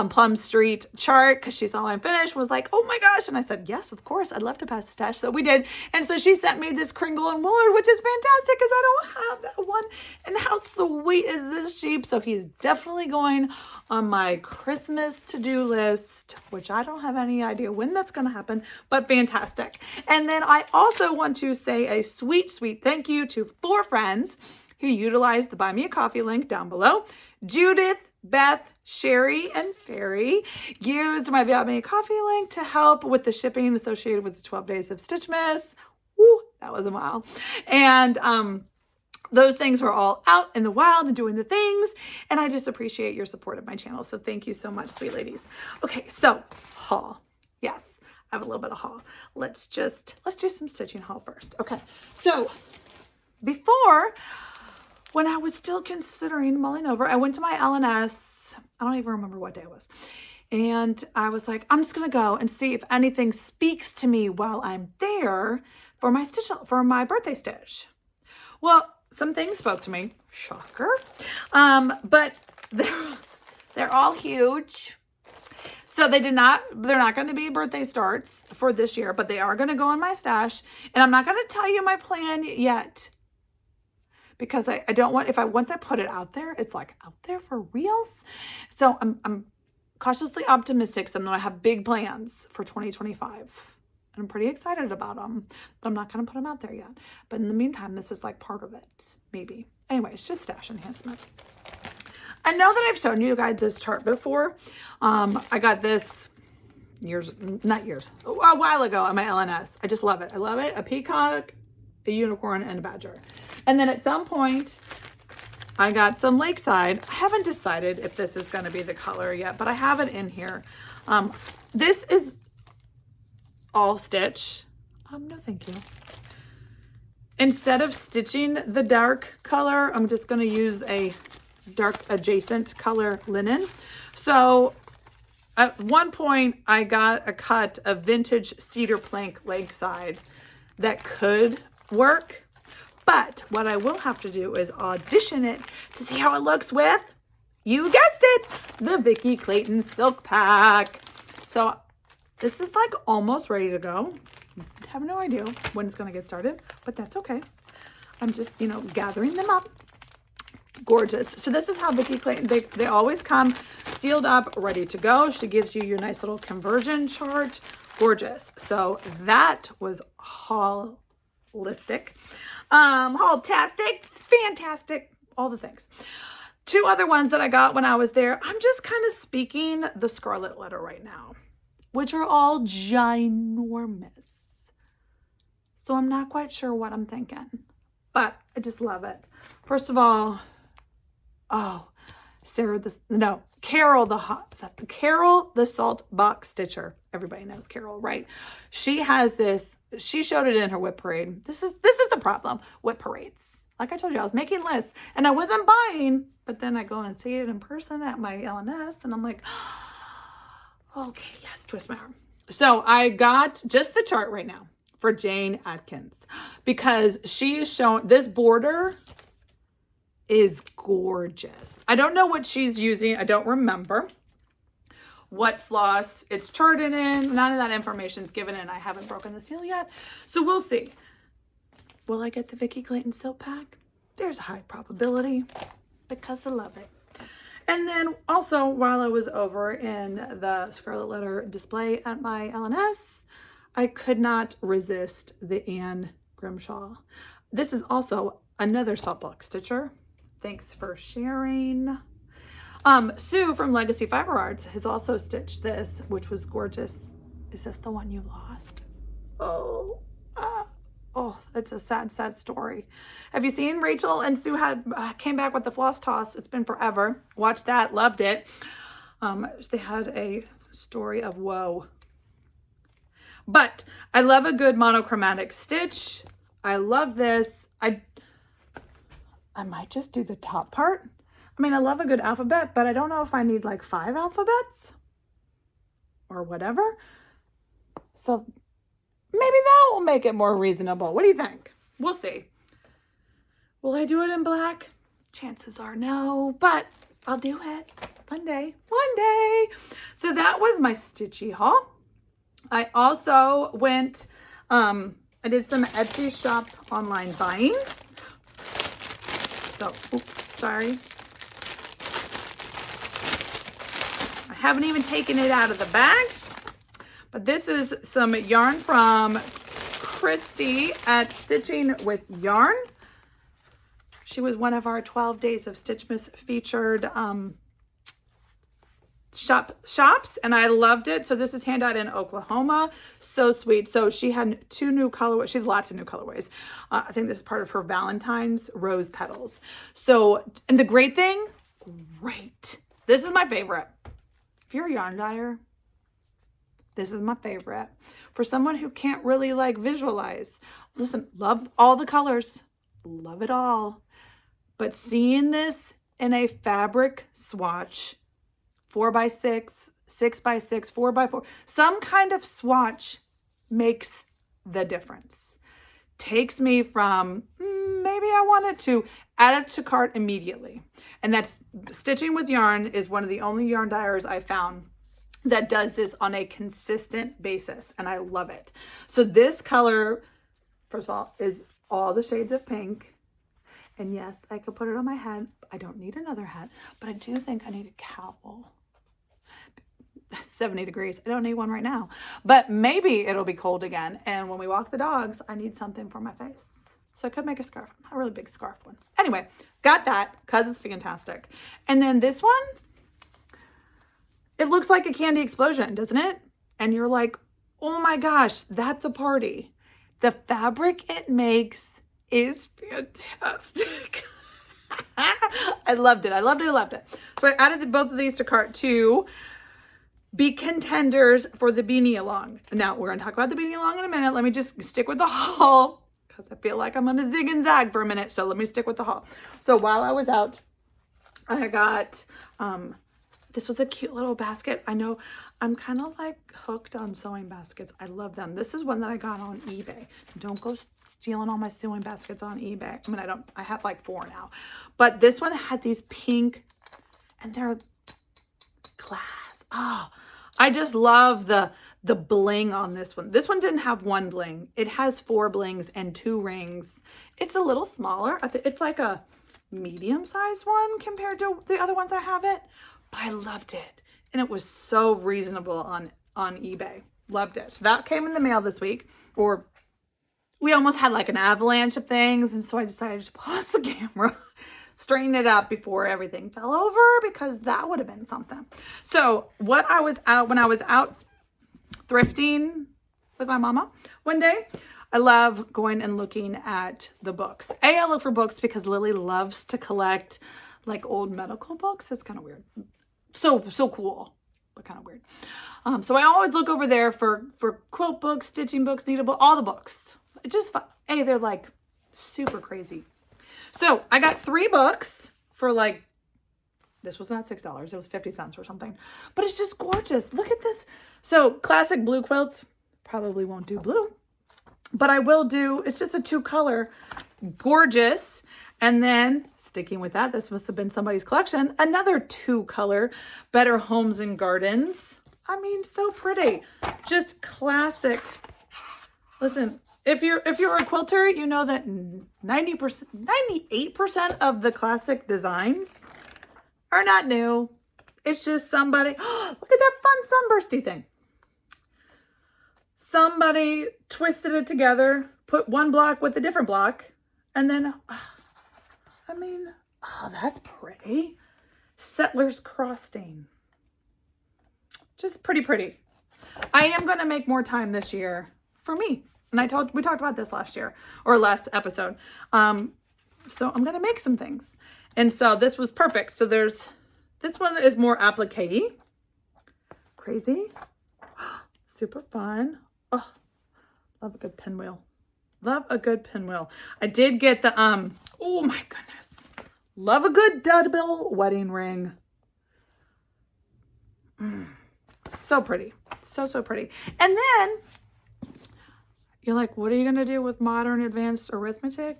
Plum Street chart, because she saw mine finished, was like, oh my gosh. And I said, yes, of course, I'd love to pass the stash. So we did. And so she sent me this Kringle and Woolard, which is fantastic because I don't have that one. And how sweet is this sheep? So he's definitely going on my Christmas to-do list, which I don't have any idea when that's going to happen, but fantastic. And then I also want to say a sweet thank you to 4 friends who utilized the Buy Me a Coffee link down below. Judith, Beth, Sherry, and Fairy used my Buy Me a Coffee link to help with the shipping associated with the 12 days of Stitchmas. Woo, that was a while. And those things were all out in the wild and doing the things. And I just appreciate your support of my channel. So thank you so much, sweet ladies. Okay, so haul. Yes, I have a little bit of haul. Let's do some stitching haul first. Okay, so before, when I was still considering mulling over, I went to my LNS. I don't even remember what day it was. And I was like, I'm just going to go and see if anything speaks to me while I'm there for my birthday stitch. Well, some things spoke to me, shocker, but they're all huge. So they're not going to be birthday starts for this year, but they are going to go in my stash. And I'm not going to tell you my plan yet, because I don't want, once I put it out there, it's like out there for reals. So I'm cautiously optimistic. So I'm going to have big plans for 2025. I'm pretty excited about them, but I'm not going to put them out there yet. But in the meantime, this is like part of it, maybe. Anyway, it's just stash enhancement. I know that I've shown you guys this chart before. I got this a while ago on my LNS. I just love it. I love it. A peacock, a unicorn, and a badger. And then at some point, I got some Lakeside. I haven't decided if this is going to be the color yet, but I have it in here. This is all stitch. No, thank you. Instead of stitching the dark color, I'm just going to use a dark adjacent color linen. So at one point I got a cut of vintage cedar plank Lakeside that could work, but what I will have to do is audition it to see how it looks with, you guessed it, the Vikki Clayton Silk Pack. So this is like almost ready to go. I have no idea when it's going to get started, but that's okay. I'm just, gathering them up. gorgeous. So this is how Vikki Clayton, they always come sealed up, ready to go. She gives you your nice little conversion chart. Gorgeous. So that was holistic. Halltastic. It's fantastic. All the things. Two other ones that I got when I was there. I'm just kind of speaking the Scarlet Letter right now, which are all ginormous. So I'm not quite sure what I'm thinking, but I just love it. First of all, Carol the Salt Box Stitcher. Everybody knows Carol, right? She has this, she showed it in her WIP parade. This is the problem, WIP parades. Like I told you, I was making lists and I wasn't buying, but then I go and see it in person at my LNS and I'm like, okay, yes, twist my arm. So I got just the chart right now for Jane Atkins because she is showing, this border is gorgeous. I don't know what she's using. I don't remember what floss it's charted in. None of that information is given and I haven't broken the seal yet. So we'll see. Will I get the Vikki Clayton Silk Pack? There's a high probability because I love it. And then also while I was over in the Scarlet Letter display at my LNS, I could not resist the Anne Grimshaw. This is also another Salt Box Stitcher. Thanks for sharing. Sue from Legacy Fiber Arts has also stitched this, which was gorgeous. Is this the one you lost? Oh, it's a sad, sad story. Have you seen Rachel and Sue came back with the floss toss? It's been forever. Watched that, loved it. They had a story of woe. But I love a good monochromatic stitch. I love this. I might just do the top part. I mean, I love a good alphabet, but I don't know if I need like 5 alphabets or whatever. So maybe that will make it more reasonable. What do you think? We'll see. Will I do it in black? Chances are no, but I'll do it one day. One day. So that was my Stitchy haul. I also went, I did some Etsy shop online buying. So, oops, sorry. I haven't even taken it out of the bags, but this is some yarn from Christy at Stitching with Yarn. She was one of our 12 Days of Stitchmas featured shops, and I loved it. So this is hand dyed in Oklahoma. So sweet. So she had 2 new colorways. She has lots of new colorways. I think this is part of her Valentine's Rose Petals. So, and the great thing, this is my favorite. If you're a yarn dyer, this is my favorite. For someone who can't really like visualize, listen, love all the colors, love it all. But seeing this in a fabric swatch, 4x6, 6x6, 4x4, some kind of swatch makes the difference. Takes me from maybe I wanted to add it to cart immediately. And that's Stitching with Yarn is one of the only yarn dyers I found that does this on a consistent basis. And I love it. So this color, first of all, is all the shades of pink. And yes, I could put it on my head. I don't need another hat, but I do think I need a cowl. 70 degrees. I don't need one right now, but maybe it'll be cold again. And when we walk the dogs, I need something for my face. So I could make a scarf, a really big scarf one. Anyway, got that because it's fantastic. And then this one, it looks like a candy explosion, doesn't it? And you're like, oh my gosh, that's a party. The fabric it makes is fantastic. I loved it. I loved it. I loved it. So I added both of these to cart to be contenders for the Beanie-A-Long. Now we're going to talk about the Beanie-A-Long in a minute. Let me just stick with the haul because I feel like I'm going to zig and zag for a minute. So let me stick with the haul. So while I was out, I got, this was a cute little basket. I know I'm kind of like hooked on sewing baskets. I love them. This is one that I got on eBay. Don't go stealing all my sewing baskets on eBay. I mean, I have like 4 now, but this one had these pink and they're glass. Oh, I just love the bling on this one. This one didn't have 1 bling. It has 4 blings and 2 rings. It's a little smaller. It's like a medium-sized one compared to the other ones I have it, but I loved it. And it was so reasonable on eBay. Loved it. So that came in the mail this week, or we almost had like an avalanche of things. And so I decided to pause the camera, straighten it up before everything fell over, because that would have been something. So when I was out thrifting with my mama one day, I love going and looking at the books. I look for books because Lily loves to collect like old medical books. It's kind of weird. So cool, but kind of weird. So I always look over there for quilt books, stitching books, needle, all the books. It's just fun. Hey, they're like super crazy. So I got 3 books for like, this was not $6. It was 50 cents or something, but it's just gorgeous. Look at this. So classic blue quilts, probably won't do blue, but I will do, it's just a 2-color, gorgeous. And then sticking with that, this must have been somebody's collection, another 2-color, Better Homes and Gardens. I mean, so pretty, just classic. Listen, if you're a quilter, you know that 98% of the classic designs are not new. It's just somebody, look at that fun sunbursty thing. Somebody twisted it together, put one block with a different block, and then, I mean, oh, that's pretty. Settler's Cross Stain. Just pretty. I am going to make more time this year for me. And we talked about this last year, or last episode. So I'm going to make some things. And so this was perfect. So this one is more applique. Crazy. Super fun. Oh, love a good pinwheel. Love a good pinwheel. I did get the, oh my goodness. Love a good double wedding ring. So pretty. So pretty. And then you're like, what are you going to do with modern advanced arithmetic?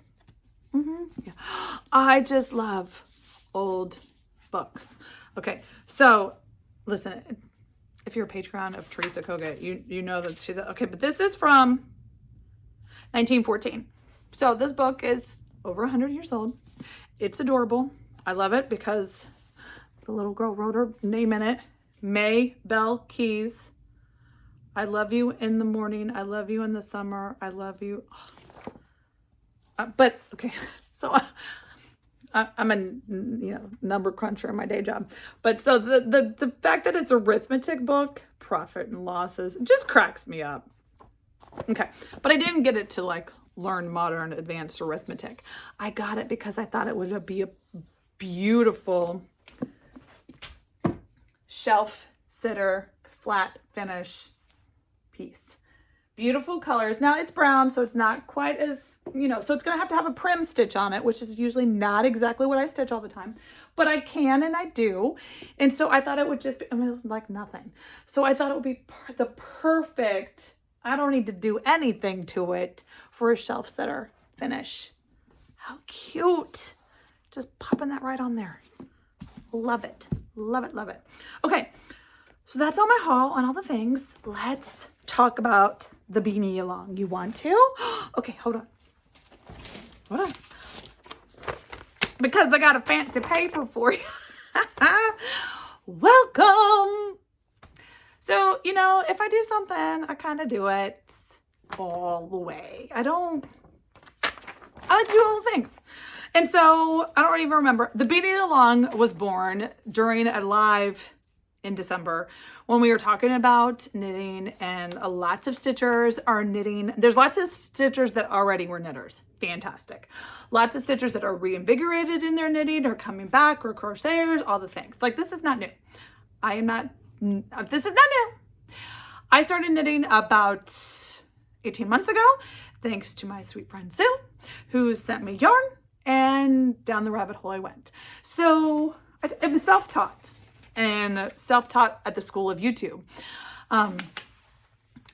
Yeah. I just love old books. Okay. So listen, if you're a Patreon of Teresa Koga, you know that she's, okay, but this is from 1914. So this book is over 100 years old. It's adorable. I love it because the little girl wrote her name in it. May Bell Keys. I love you in the morning. I love you in the summer. I love you. But okay, so I'm a number cruncher in my day job. But so the fact that it's a arithmetic book, profit and losses, it just cracks me up. Okay, but I didn't get it to like learn modern advanced arithmetic. I got it because I thought it would be a beautiful shelf sitter flat finish piece. Beautiful colors. Now it's brown, so it's not quite as, so it's going to have a prim stitch on it, which is usually not exactly what I stitch all the time, but I can and I do. And so I thought it would just be, it was like nothing. So I thought it would be the perfect, I don't need to do anything to it for a shelf sitter finish. How cute. Just popping that right on there. Love it. Love it. Love it. Okay. So that's all my haul on all the things. Let's talk about the Beanie-A-Long. You want to? Okay, hold on. Because I got a fancy paper for you. Welcome. So, if I do something, I kind of do it all the way. I like to do all the things. And so I don't even remember. The Beanie-A-Long was born during a live in December when we were talking about knitting, and lots of stitchers are knitting. There's lots of stitchers that already were knitters. Fantastic. Lots of stitchers that are reinvigorated in their knitting or coming back, or crocheters, all the things. Like, this is not new. This is not new. I started knitting about 18 months ago, thanks to my sweet friend Sue, who sent me yarn, and down the rabbit hole I went. So it was self-taught. And self-taught at the school of YouTube. And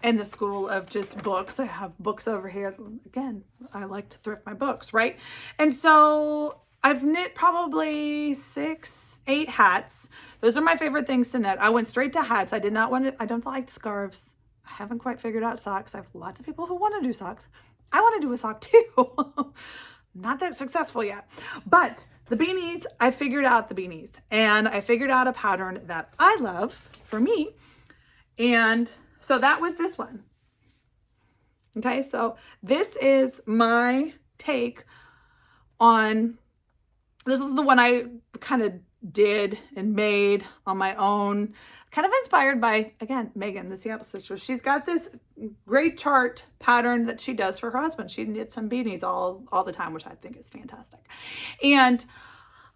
the school of just books. I have books over here. Again, I like to thrift my books, right? And so I've knit probably 6, 8 hats. Those are my favorite things to knit. I went straight to hats. I don't like scarves. I haven't quite figured out socks. I have lots of people who want to do socks. I want to do a sock too. not that successful yet. But the beanies, I figured out the beanies, and I figured out a pattern that I love for me. And so that was this one. Okay, so this is my take on, this is the one I kind of did and made on my own, kind of inspired by, again, Megan, the Seattle sister. She's got this great chart pattern that she does for her husband. She knits some beanies all the time, which I think is fantastic. And,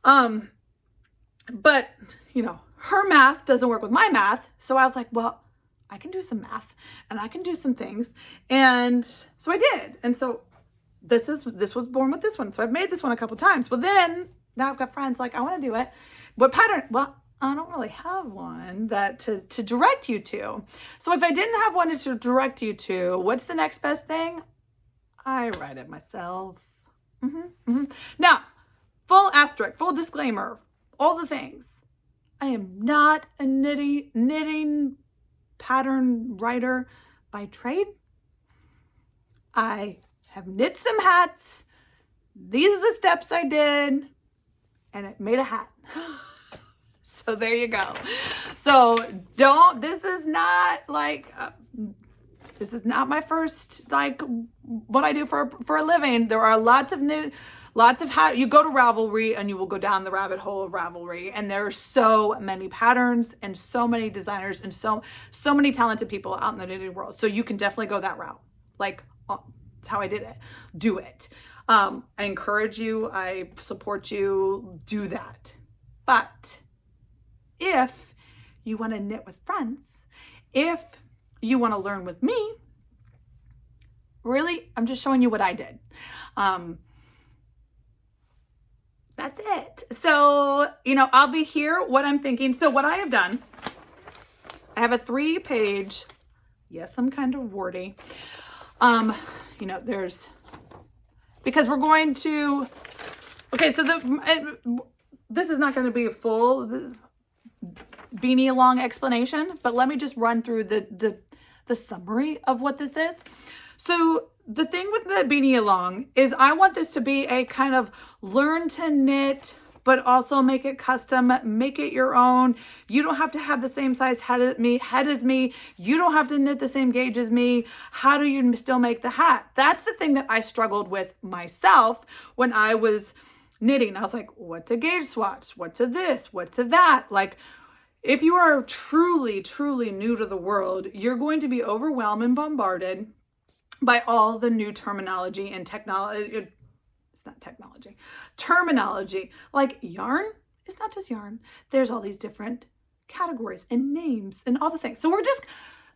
but, you know, her math doesn't work with my math. So I was like, well, I can do some math and I can do some things. And so I did. And so this was born with this one. So I've made this one a couple times. Well, then now I've got friends like, I want to do it. What pattern? Well, I don't really have one that to direct you to. So if I didn't have one to direct you to, what's the next best thing? I write it myself. Now, full asterisk, full disclaimer, all the things. I am not a knitting pattern writer by trade. I have knit some hats. These are the steps I did, and it made a hat. So there you go. So this is not like, this is not my first, like, what I do for a living. There are lots of hat. You go to Ravelry and you will go down the rabbit hole of Ravelry, and there are so many patterns and so many designers and so many talented people out in the knitting world. So you can definitely go that route. Like, that's how I did it. Do it. I encourage you. I support you. Do that. But if you want to knit with friends, if you want to learn with me, really, I'm just showing you what I did. That's it. So, you know, I'll be here, what I'm thinking. So what I have done, I have a 3-page, yes, I'm kind of wordy. You know, because we're going to, okay, so this is not going to be a full Beanie-A-Long explanation, but let me just run through the summary of what this is. So the thing with the Beanie-A-Long is I want this to be a kind of learn to knit, but also make it custom, make it your own. You don't have to have the same size head as me. You don't have to knit the same gauge as me. How do you still make the hat? That's the thing that I struggled with myself when I was knitting. I was like, what's a gauge swatch? What's a this? What's a that? Like, if you are truly, truly new to the world, you're going to be overwhelmed and bombarded by all the new terminology and technology. It's not technology, terminology. Like yarn, it's not just yarn. There's all these different categories and names and all the things. So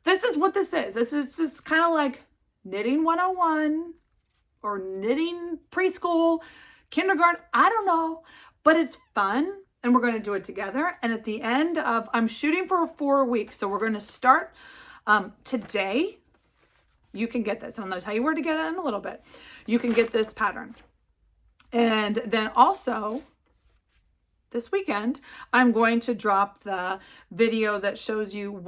this is what this is. This is just kind of like knitting 101 or knitting preschool, kindergarten. I don't know, but it's fun. And we're going to do it together. And at the end of, I'm shooting for 4 weeks. So we're going to start today. You can get this. I'm going to tell you where to get it in a little bit. You can get this pattern. And then also this weekend, I'm going to drop the video that shows you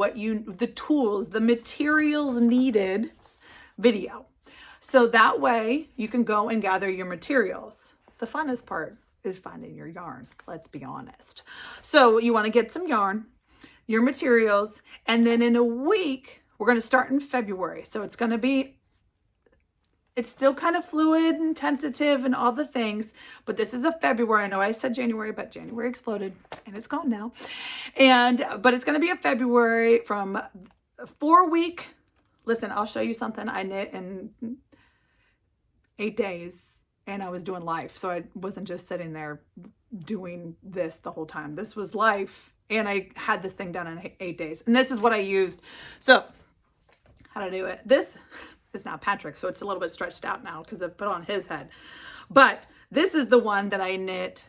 the tools, the materials needed video. So that way you can go and gather your materials. The funnest part is finding your yarn. Let's be honest. So you want to get some yarn, your materials, and then in a week, we're going to start in February. So it's still kind of fluid and tentative and all the things, but this is a February. I know I said January, but January exploded and it's gone now. But it's going to be a February from 4-week. Listen, I'll show you something I knit in 8 days. And I was doing life. So I wasn't just sitting there doing this the whole time. This was life. And I had this thing done in 8 days. And this is what I used. So how to do it. This is now Patrick. So it's a little bit stretched out now because I put on his head. But this is the one that I knit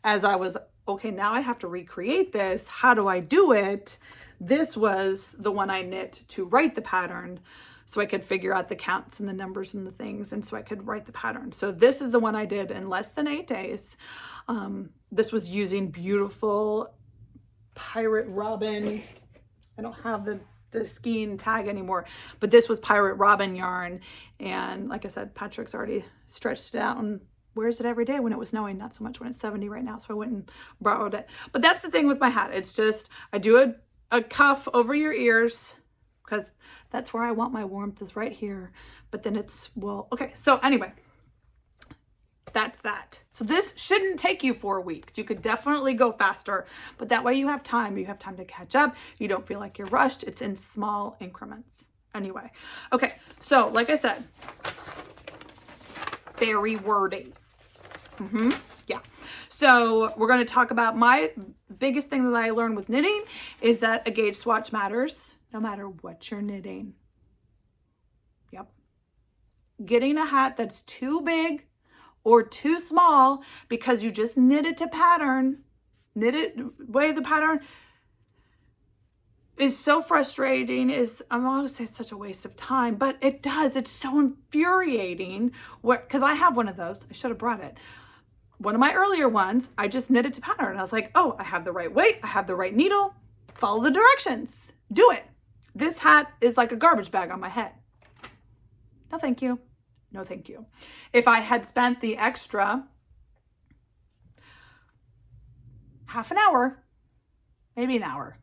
as I was, okay, now I have to recreate this. How do I do it? This was the one I knit to write the pattern, so I could figure out the counts and the numbers and the things, and so I could write the pattern. So this is the one I did in less than 8 days. This was using beautiful Pirate Robin. I don't have the the skein tag anymore, but this was Pirate Robin yarn. And like I said, Patchwork's already stretched it out and wears it every day when it was snowing, not so much when it's 70 right now. So I went and borrowed it. But that's the thing with my hat. It's just, I do a cuff over your ears because that's where I want my warmth, is right here. But then it's, well, okay. So anyway, that's that. So this shouldn't take you 4 weeks. You could definitely go faster, but that way you have time. You have time to catch up. You don't feel like you're rushed. It's in small increments. Anyway, okay. So like I said, very wordy. Yeah. So we're going to talk about my biggest thing that I learned with knitting is that a gauge swatch matters no matter what you're knitting. Yep. Getting a hat that's too big or too small because you just knit it to pattern, knit it way the pattern, is so frustrating. I'm going to say it's such a waste of time, but it does. It's so infuriating because I have one of those. I should have brought it. One of my earlier ones, I just knit it to pattern. I was like, oh, I have the right weight. I have the right needle. Follow the directions. Do it. This hat is like a garbage bag on my head. No, thank you. No, thank you. If I had spent the extra half an hour, maybe an hour.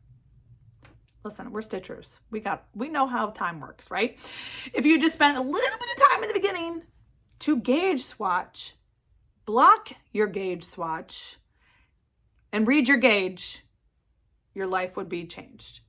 Listen, we're stitchers. We know how time works, right? If you just spent a little bit of time in the beginning to gauge swatch, block your gauge swatch, and read your gauge, your life would be changed.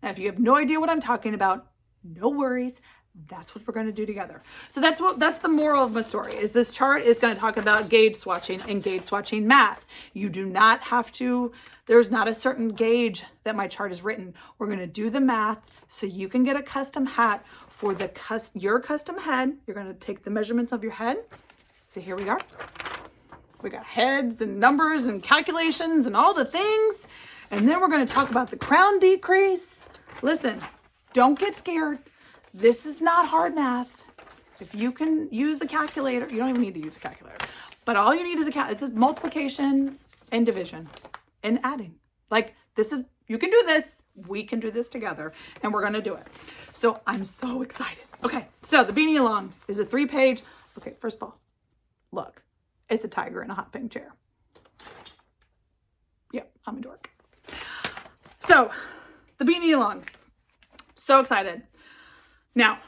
Now, if you have no idea what I'm talking about, no worries. That's what we're going to do together. So that's the moral of my story, is this chart is going to talk about gauge swatching and gauge swatching math. You do not have to, there's not a certain gauge that my chart is written. We're going to do the math so you can get a custom hat for your custom head. You're going to take the measurements of your head. So here we are. We got heads and numbers and calculations and all the things. And then we're going to talk about the crown decrease. Listen, don't get scared. This is not hard math. If you can use a calculator, you don't even need to use a calculator, but all you need is it's a multiplication and division and adding. Like you can do this. We can do this together and we're going to do it. So I'm so excited. Okay. So the Beanie-A-Long is a 3-page. Okay. First of all, look, it's a tiger in a hot pink chair. Yep. I'm a dork. So the Beanie-A-Long, so excited. Now,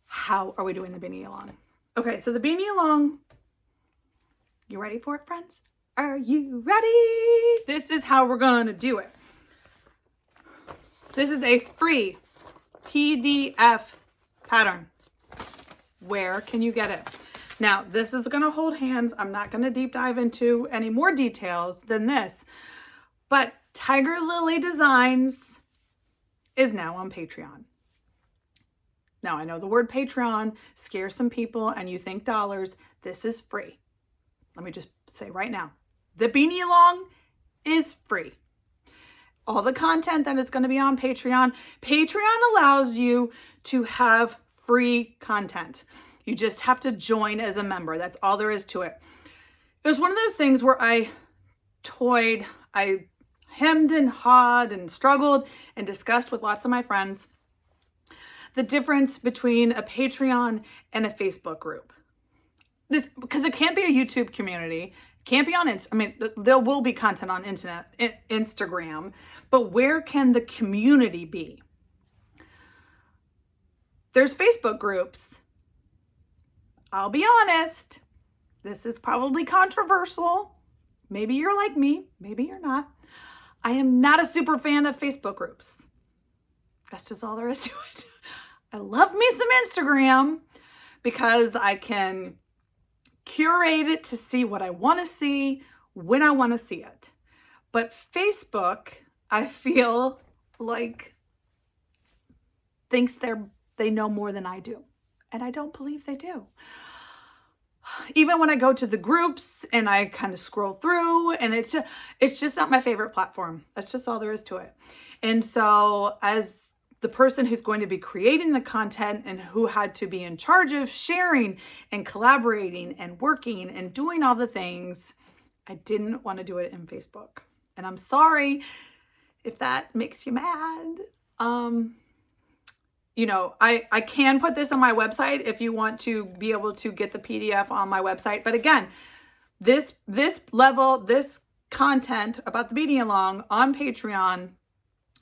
how are we doing the Beanie-A-Long? Okay, so the Beanie-A-Long, you ready for it, friends? Are you ready? This is how we're going to do it. This is a free PDF pattern. Where can you get it? Now, this is going to hold hands. I'm not going to deep dive into any more details than this, but Tiger Lily Designs is now on Patreon. Now, I know the word Patreon scares some people and you think dollars. This is free. Let me just say right now, the Beanie-A-Long is free. All the content that is going to be on Patreon allows you to have free content. You just have to join as a member. That's all there is to it. It was one of those things where I hemmed and hawed and struggled and discussed with lots of my friends the difference between a Patreon and a Facebook group. Because it can't be a YouTube community, can't be on there will be content on Instagram, but where can the community be? There's Facebook groups. I'll be honest, this is probably controversial. Maybe you're like me, maybe you're not. I am not a super fan of Facebook groups. That's just all there is to it. I love me some Instagram because I can curate it to see what I want to see when I want to see it. But Facebook, I feel like thinks they know more than I do. And I don't believe they do. Even when I go to the groups and I kind of scroll through, and it's just not my favorite platform. That's just all there is to it. And so as the person who's going to be creating the content and who had to be in charge of sharing and collaborating and working and doing all the things, I didn't want to do it in Facebook. And I'm sorry if that makes you mad. you know, I can put this on my website if you want to be able to get the PDF on my website. But again, this content about the Beanie-A-Long on Patreon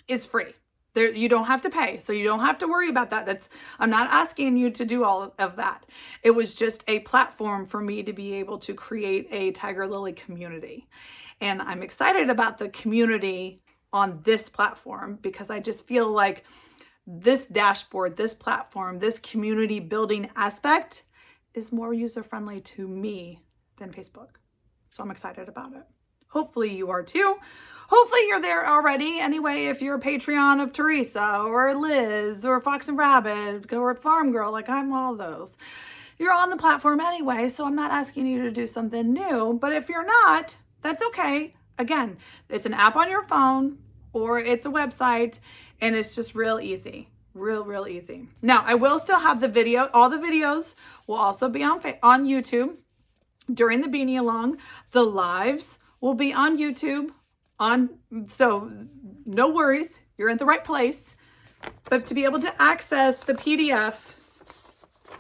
is free. There, you don't have to pay, so you don't have to worry about that. I'm not asking you to do all of that. It was just a platform for me to be able to create a Tiger Lily community. And I'm excited about the community on this platform because I just feel like this dashboard, this platform, this community building aspect is more user-friendly to me than Facebook. So I'm excited about it. Hopefully you are too. Hopefully you're there already. Anyway, if you're a Patreon of Teresa or Liz or Fox and Rabbit or Farm Girl, like I'm all those, you're on the platform anyway. So I'm not asking you to do something new, but if you're not, that's okay. Again, it's an app on your phone or it's a website and it's just real easy. Real easy. Now I will still have the video. All the videos will also be on YouTube during the Beanie-A-Long. The lives will be on YouTube. So no worries, you're in the right place. But to be able to access the PDF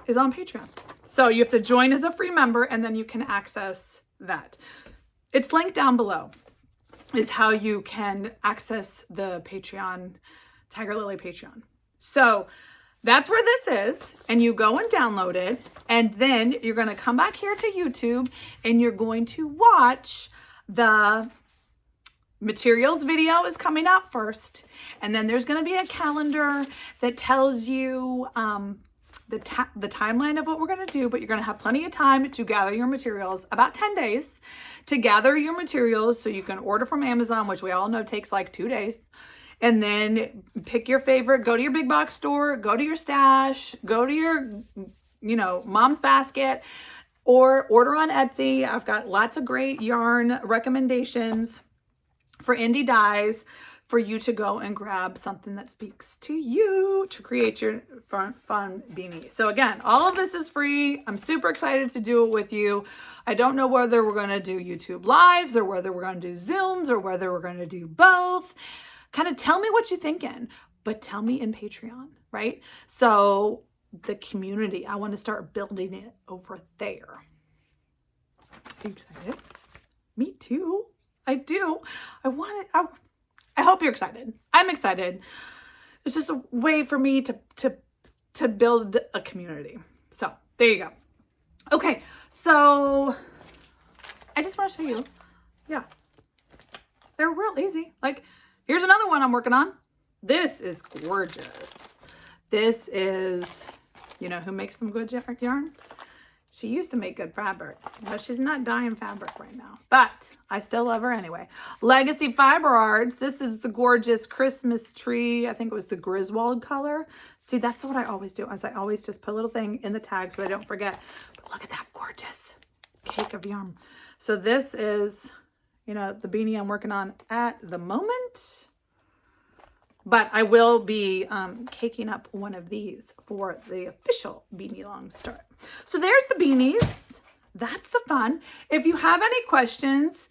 is on Patreon. So you have to join as a free member and then you can access that. It's linked down below is how you can access the Patreon, Tiger Lily Patreon. So that's where this is, and you go and download it, and then you're going to come back here to YouTube and you're going to watch the materials video is coming out first, and then there's going to be a calendar that tells you the timeline of what we're going to do, but you're going to have plenty of time to gather your materials, about 10 days to gather your materials so you can order from Amazon, which we all know takes like 2 days. And then pick your favorite, go to your big box store, go to your stash, go to your, you know, mom's basket, or order on Etsy. I've got lots of great yarn recommendations for indie dyes for you to go and grab something that speaks to you to create your fun beanie. So again, all of this is free. I'm super excited to do it with you. I don't know whether we're going to do YouTube lives or whether we're going to do Zooms or whether we're going to do both. Kind of tell me what you're thinking, but tell me in Patreon, right? So the community, I want to start building it over there. Are you excited? Me too. I do. I want it. I hope you're excited. I'm excited. It's just a way for me to build a community. So there you go. Okay. So I just want to show you. Yeah. They're real easy. Like, here's another one I'm working on. This is gorgeous. This is, you know, who makes some good yarn? She used to make good fabric, but she's not dyeing fabric right now. But I still love her anyway. Legacy Fiber Arts. This is the gorgeous Christmas tree. I think it was the Griswold color. See, that's what I always do. Is I always just put a little thing in the tag so I don't forget. But look at that gorgeous cake of yarn. So this is, you know, the beanie I'm working on at the moment. But I will be caking up one of these for the official Beanie-A-Long start. So there's the beanies. That's the fun. If you have any questions,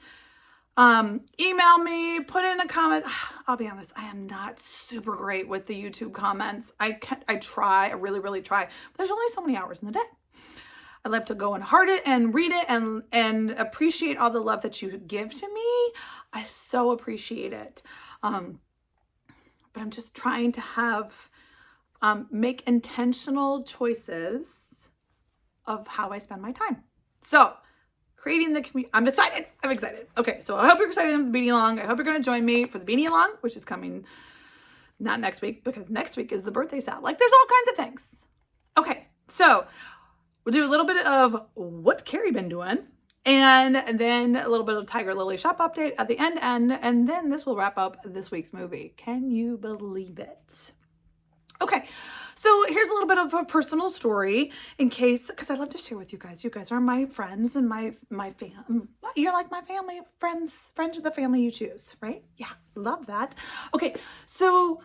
email me, put in a comment. I'll be honest, I am not super great with the YouTube comments. I try, I really try. But there's only so many hours in the day. I love to go and heart it and read it and appreciate all the love that you give to me. I so appreciate it. But I'm just trying to have, make intentional choices of how I spend my time. So creating the community, I'm excited. I'm excited. Okay. So I hope you're excited for the Beanie-A-Long. I hope you're going to join me for the Beanie-A-Long, which is coming not next week because next week is the birthday sale. Like there's all kinds of things. Okay. So we'll do a little bit of what's Kari been doing. And then a little bit of Tiger Lily shop update at the end, and then this will wrap up this week's movie. Can you believe it? Okay, so here's a little bit of a personal story in case, because I love to share with you guys. You guys are my friends and my fam. You're like my family, friends of the family you choose, right? Yeah, love that. Okay, so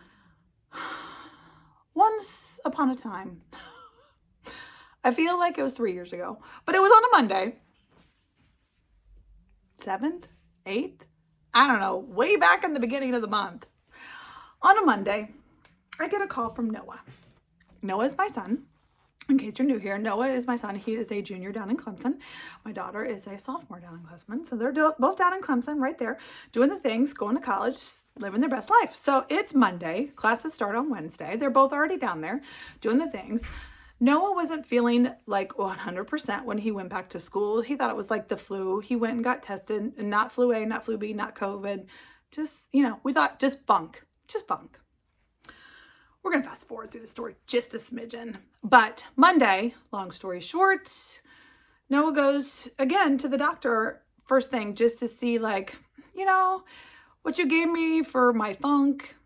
once upon a time, I feel like it was 3 years ago, but it was on a Monday. 7th, 8th, I don't know, way back in the beginning of the month. On a Monday, I get a call from Noah. Noah is my son. In case you're new here, Noah is my son. He is a junior down in Clemson. My daughter is a sophomore down in Clemson. So they're both down in Clemson right there, doing the things, going to college, living their best life. So it's Monday. Classes start on Wednesday. They're both already down there doing the things. Noah wasn't feeling like 100% when he went back to school. He thought it was like the flu. He went and got tested, and not flu A, not flu B, not COVID. Just, we thought just bunk. We're going to fast forward through the story just a smidgen. But Monday, long story short, Noah goes again to the doctor first thing just to see what you gave me for my funk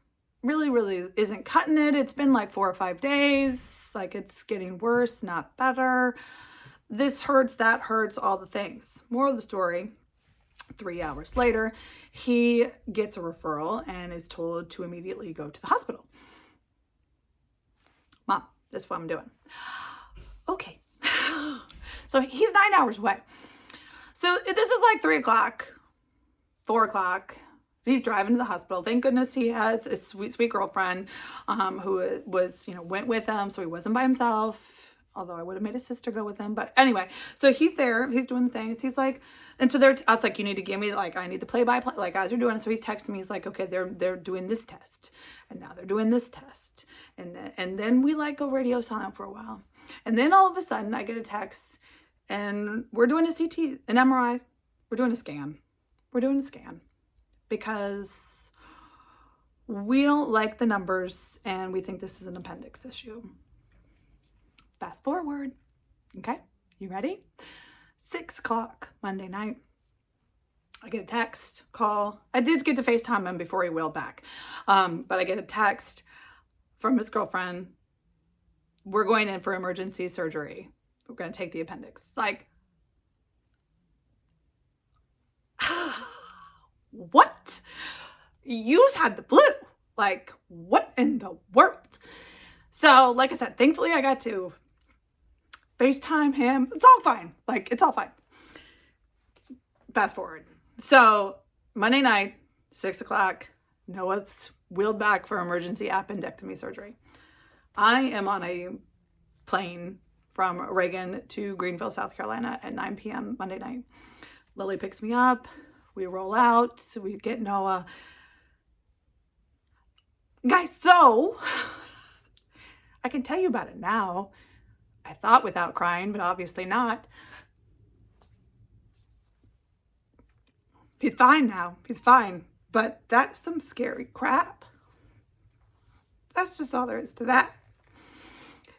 really isn't cutting it. It's been like 4 or 5 days. Like it's getting worse, not better. This hurts, that hurts, all the things. Moral of the story, 3 hours later, he gets a referral and is told to immediately go to the hospital. Mom, this is what I'm doing. Okay. So he's 9 hours away. So this is like 3 o'clock, 4 o'clock. He's driving to the hospital. Thank goodness he has a sweet girlfriend who was, went with him. So he wasn't by himself, although I would have made his sister go with him. But anyway, so he's there. He's doing things. He's like, and so I was like, you need to give me, I need the play-by-play, as you're doing it. So he's texting me. He's like, okay, they're doing this test. And now they're doing this test. And then we go radio silent for a while. And then all of a sudden I get a text and we're doing a CT, an MRI. We're doing a scan. Because we don't like the numbers and we think this is an appendix issue. Fast forward. Okay, you ready? 6 o'clock Monday night. I get a text, call. I did get to FaceTime him before he wheeled back. But I get a text from his girlfriend. We're going in for emergency surgery. We're going to take the appendix. What? You had the flu. What in the world? So, like I said, thankfully I got to FaceTime him. It's all fine. It's all fine. Fast forward. So, Monday night, 6 o'clock, Noah's wheeled back for emergency appendectomy surgery. I am on a plane from Reagan to Greenville, South Carolina at 9 p.m. Monday night. Lily picks me up. We roll out. We get Noah. Guys, so I can tell you about it now. I thought without crying, but obviously not. He's fine now. He's fine. But that's some scary crap. That's just all there is to that.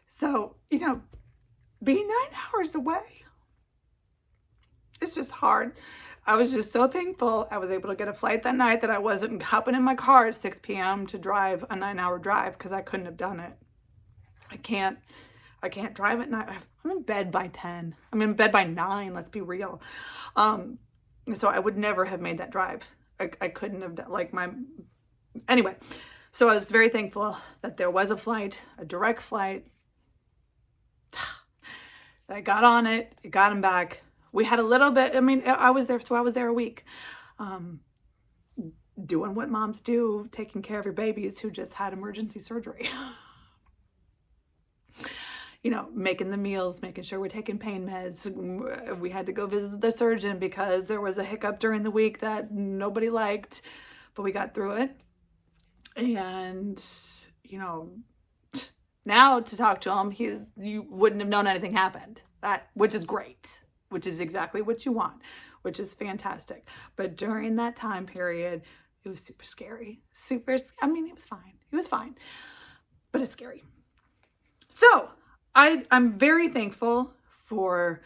So, being 9 hours away, it's just hard. I was just so thankful I was able to get a flight that night that I wasn't hopping in my car at 6 p.m. to drive a 9-hour drive because I couldn't have done it. I can't drive at night. I'm in bed by 10. I'm in bed by 9, let's be real. So I would never have made that drive. I couldn't have done, anyway. So I was very thankful that there was a flight, a direct flight. I got on it. It got him back. We had a little bit, I was there a week. Doing what moms do, taking care of your babies who just had emergency surgery. Making the meals, making sure we're taking pain meds. We had to go visit the surgeon because there was a hiccup during the week that nobody liked, but we got through it. And, now to talk to him, you wouldn't have known anything happened. Which is great, which is exactly what you want, which is fantastic. But during that time period, it was super scary. It was fine, but it's scary. So I'm very thankful for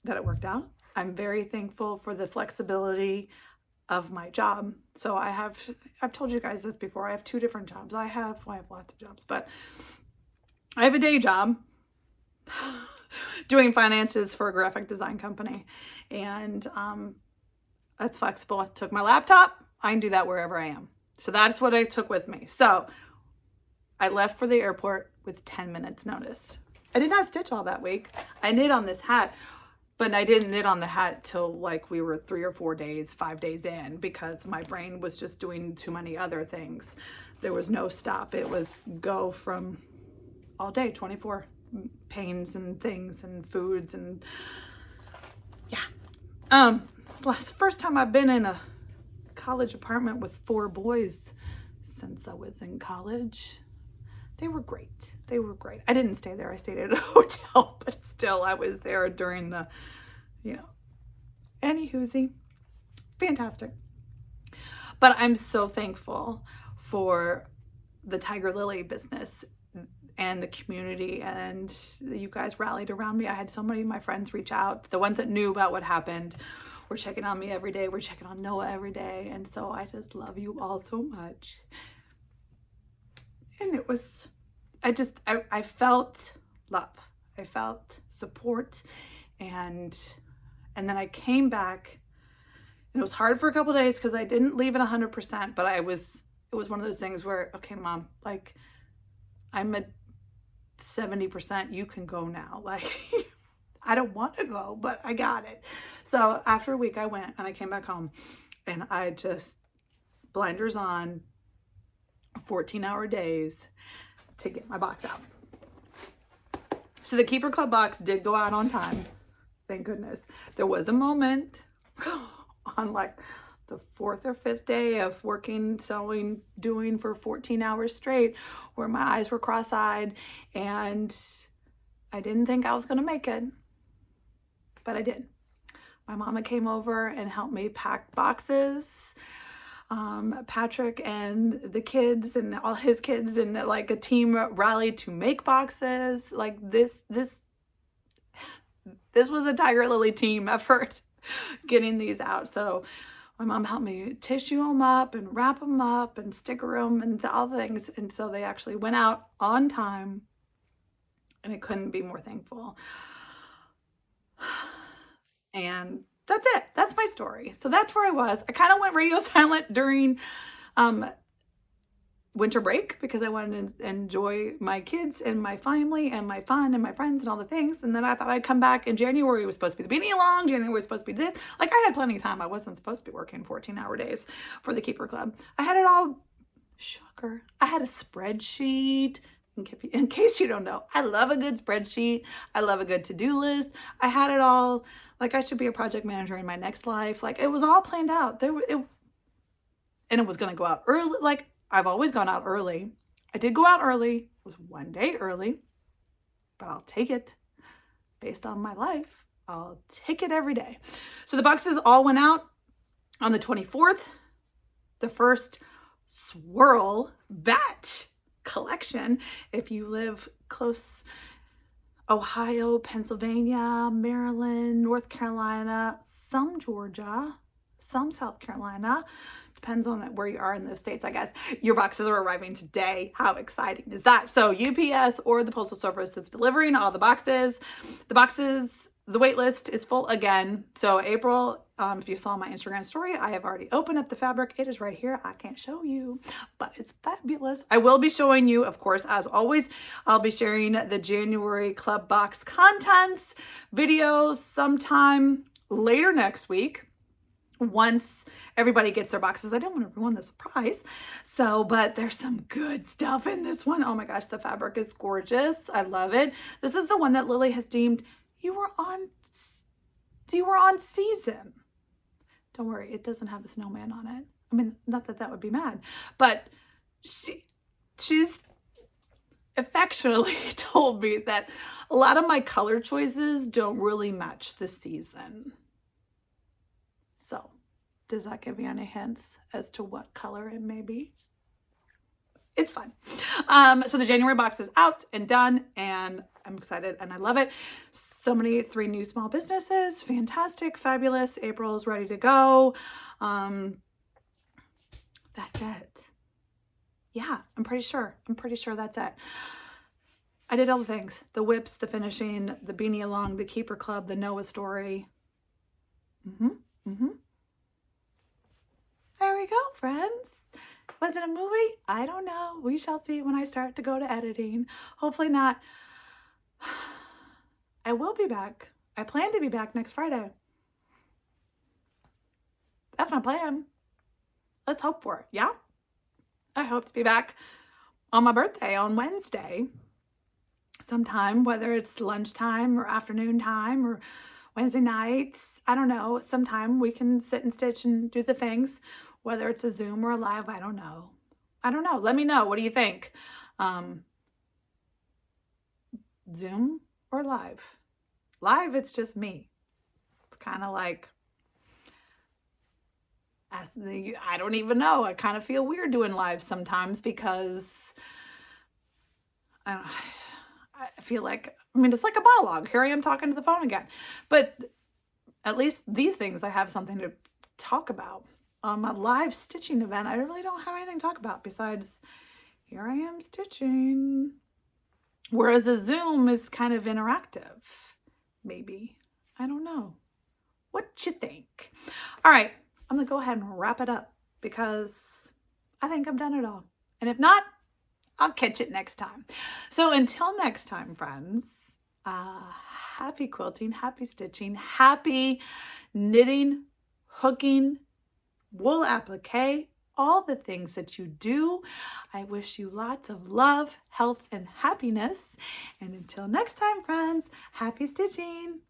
that it worked out. I'm very thankful for the flexibility of my job. So I've told you guys this before. I have 2 different jobs. I have lots of jobs, but I have a day job doing finances for a graphic design company. And that's flexible. I took my laptop. I can do that wherever I am. So that's what I took with me. So I left for the airport with 10 minutes notice. I did not stitch all that week. I knit on this hat. But I didn't knit on the hat till like we were 3 or 4 days, 5 days in, because my brain was just doing too many other things. There was no stop. It was go from all day, 24 pains and things and foods and yeah. First time I've been in a college apartment with 4 boys since I was in college. They were great. They were great. I didn't stay there. I stayed at a hotel, but still I was there during the, any hoozy. Fantastic. But I'm so thankful for the Tiger Lily business and the community, and you guys rallied around me. I had so many of my friends reach out. The ones that knew about what happened were checking on me every day. We're checking on Noah every day. And so I just love you all so much. And it was, I felt love. I felt support. And then I came back, and it was hard for a couple of days because I didn't leave it 100%, but it was one of those things where, okay, Mom, like, I'm at 70%, you can go now. Like, I don't want to go, but I got it. So after a week I went, and I came back home, and I just blinders on, 14-hour days to get my box out. So the Keeper Club box did go out on time. Thank goodness. There was a moment on like the 4th or 5th day of working, sewing, doing for 14 hours straight, where my eyes were cross-eyed, and I didn't think I was going to make it, but I did. My mama came over and helped me pack boxes. Patrick and the kids and all his kids and like a team rallied to make boxes. Like this was a Tiger Lily team effort getting these out. So my mom helped me tissue them up and wrap them up and sticker them and all the things. And so they actually went out on time, and I couldn't be more thankful. And that's it. That's my story. So that's where I was. I kind of went radio silent during winter break because I wanted to enjoy my kids and my family and my fun and my friends and all the things. And then I thought I'd come back in January. It was supposed to be the Beanie-A-Long. January was supposed to be this. Like, I had plenty of time. I wasn't supposed to be working 14-hour days for the Keeper Club. I had it all. Shocker. I had a spreadsheet. In case you don't know, I love a good spreadsheet. I love a good to-do list. I had it all. Like, I should be a project manager in my next life. Like, it was all planned out. And it was going to go out early. Like, I've always gone out early. I did go out early. It was 1 day early, but I'll take it based on my life. I'll take it every day. So the boxes all went out on the 24th. The first swirl batch collection. If you live close, Ohio, Pennsylvania, Maryland, North Carolina, some Georgia, some South Carolina, depends on where you are in those states, I guess. Your boxes are arriving today. How exciting is that? So UPS or the Postal Service that's delivering all the boxes. The wait list is full again. So April, if you saw my Instagram story, I have already opened up the fabric. It is right here. I can't show you, but it's fabulous. I will be showing you, of course, as always, I'll be sharing the January club box contents videos sometime later next week. Once everybody gets their boxes. I don't want to ruin the surprise. So, but there's some good stuff in this one. Oh my gosh, the fabric is gorgeous. I love it. This is the one that Lily has deemed you were on season. Don't worry, it doesn't have a snowman on it. I mean, not that would be mad, but she's affectionately told me that a lot of my color choices don't really match the season. So, does that give you any hints as to what color it may be? It's fun. So the January box is out and done, and I'm excited and I love it. So many 3 new small businesses. Fantastic, fabulous. April's ready to go. That's it. Yeah, I'm pretty sure that's it. I did all the things. The WIPS, the finishing, the Beanie-A-Long, the Keeper Club, the Noah story. There we go, friends. Was it a movie? I don't know. We shall see when I start to go to editing. Hopefully not. I will be back I plan to be back next Friday. That's my plan. Let's hope for it, yeah? I hope to be back on my birthday on Wednesday sometime, whether it's lunchtime or afternoon time or Wednesday nights. I don't know. Sometime we can sit and stitch and do the things, whether it's a Zoom or a live. I don't know. Let me know. What do you think? Zoom or live? Live, it's just me. It's kind of like, I don't even know. I kind of feel weird doing live sometimes because I feel like, it's like a monologue. Here I am talking to the phone again. But at least these things, I have something to talk about. On my live stitching event, I really don't have anything to talk about besides here I am stitching. Whereas a Zoom is kind of interactive, maybe. I don't know. What you think? All right, I'm gonna go ahead and wrap it up because I think I've done it all. And if not, I'll catch it next time. So until next time, friends, happy quilting, happy stitching, happy knitting, hooking, wool applique, all the things that you do. I wish you lots of love, health, and happiness. And until next time, friends, happy stitching.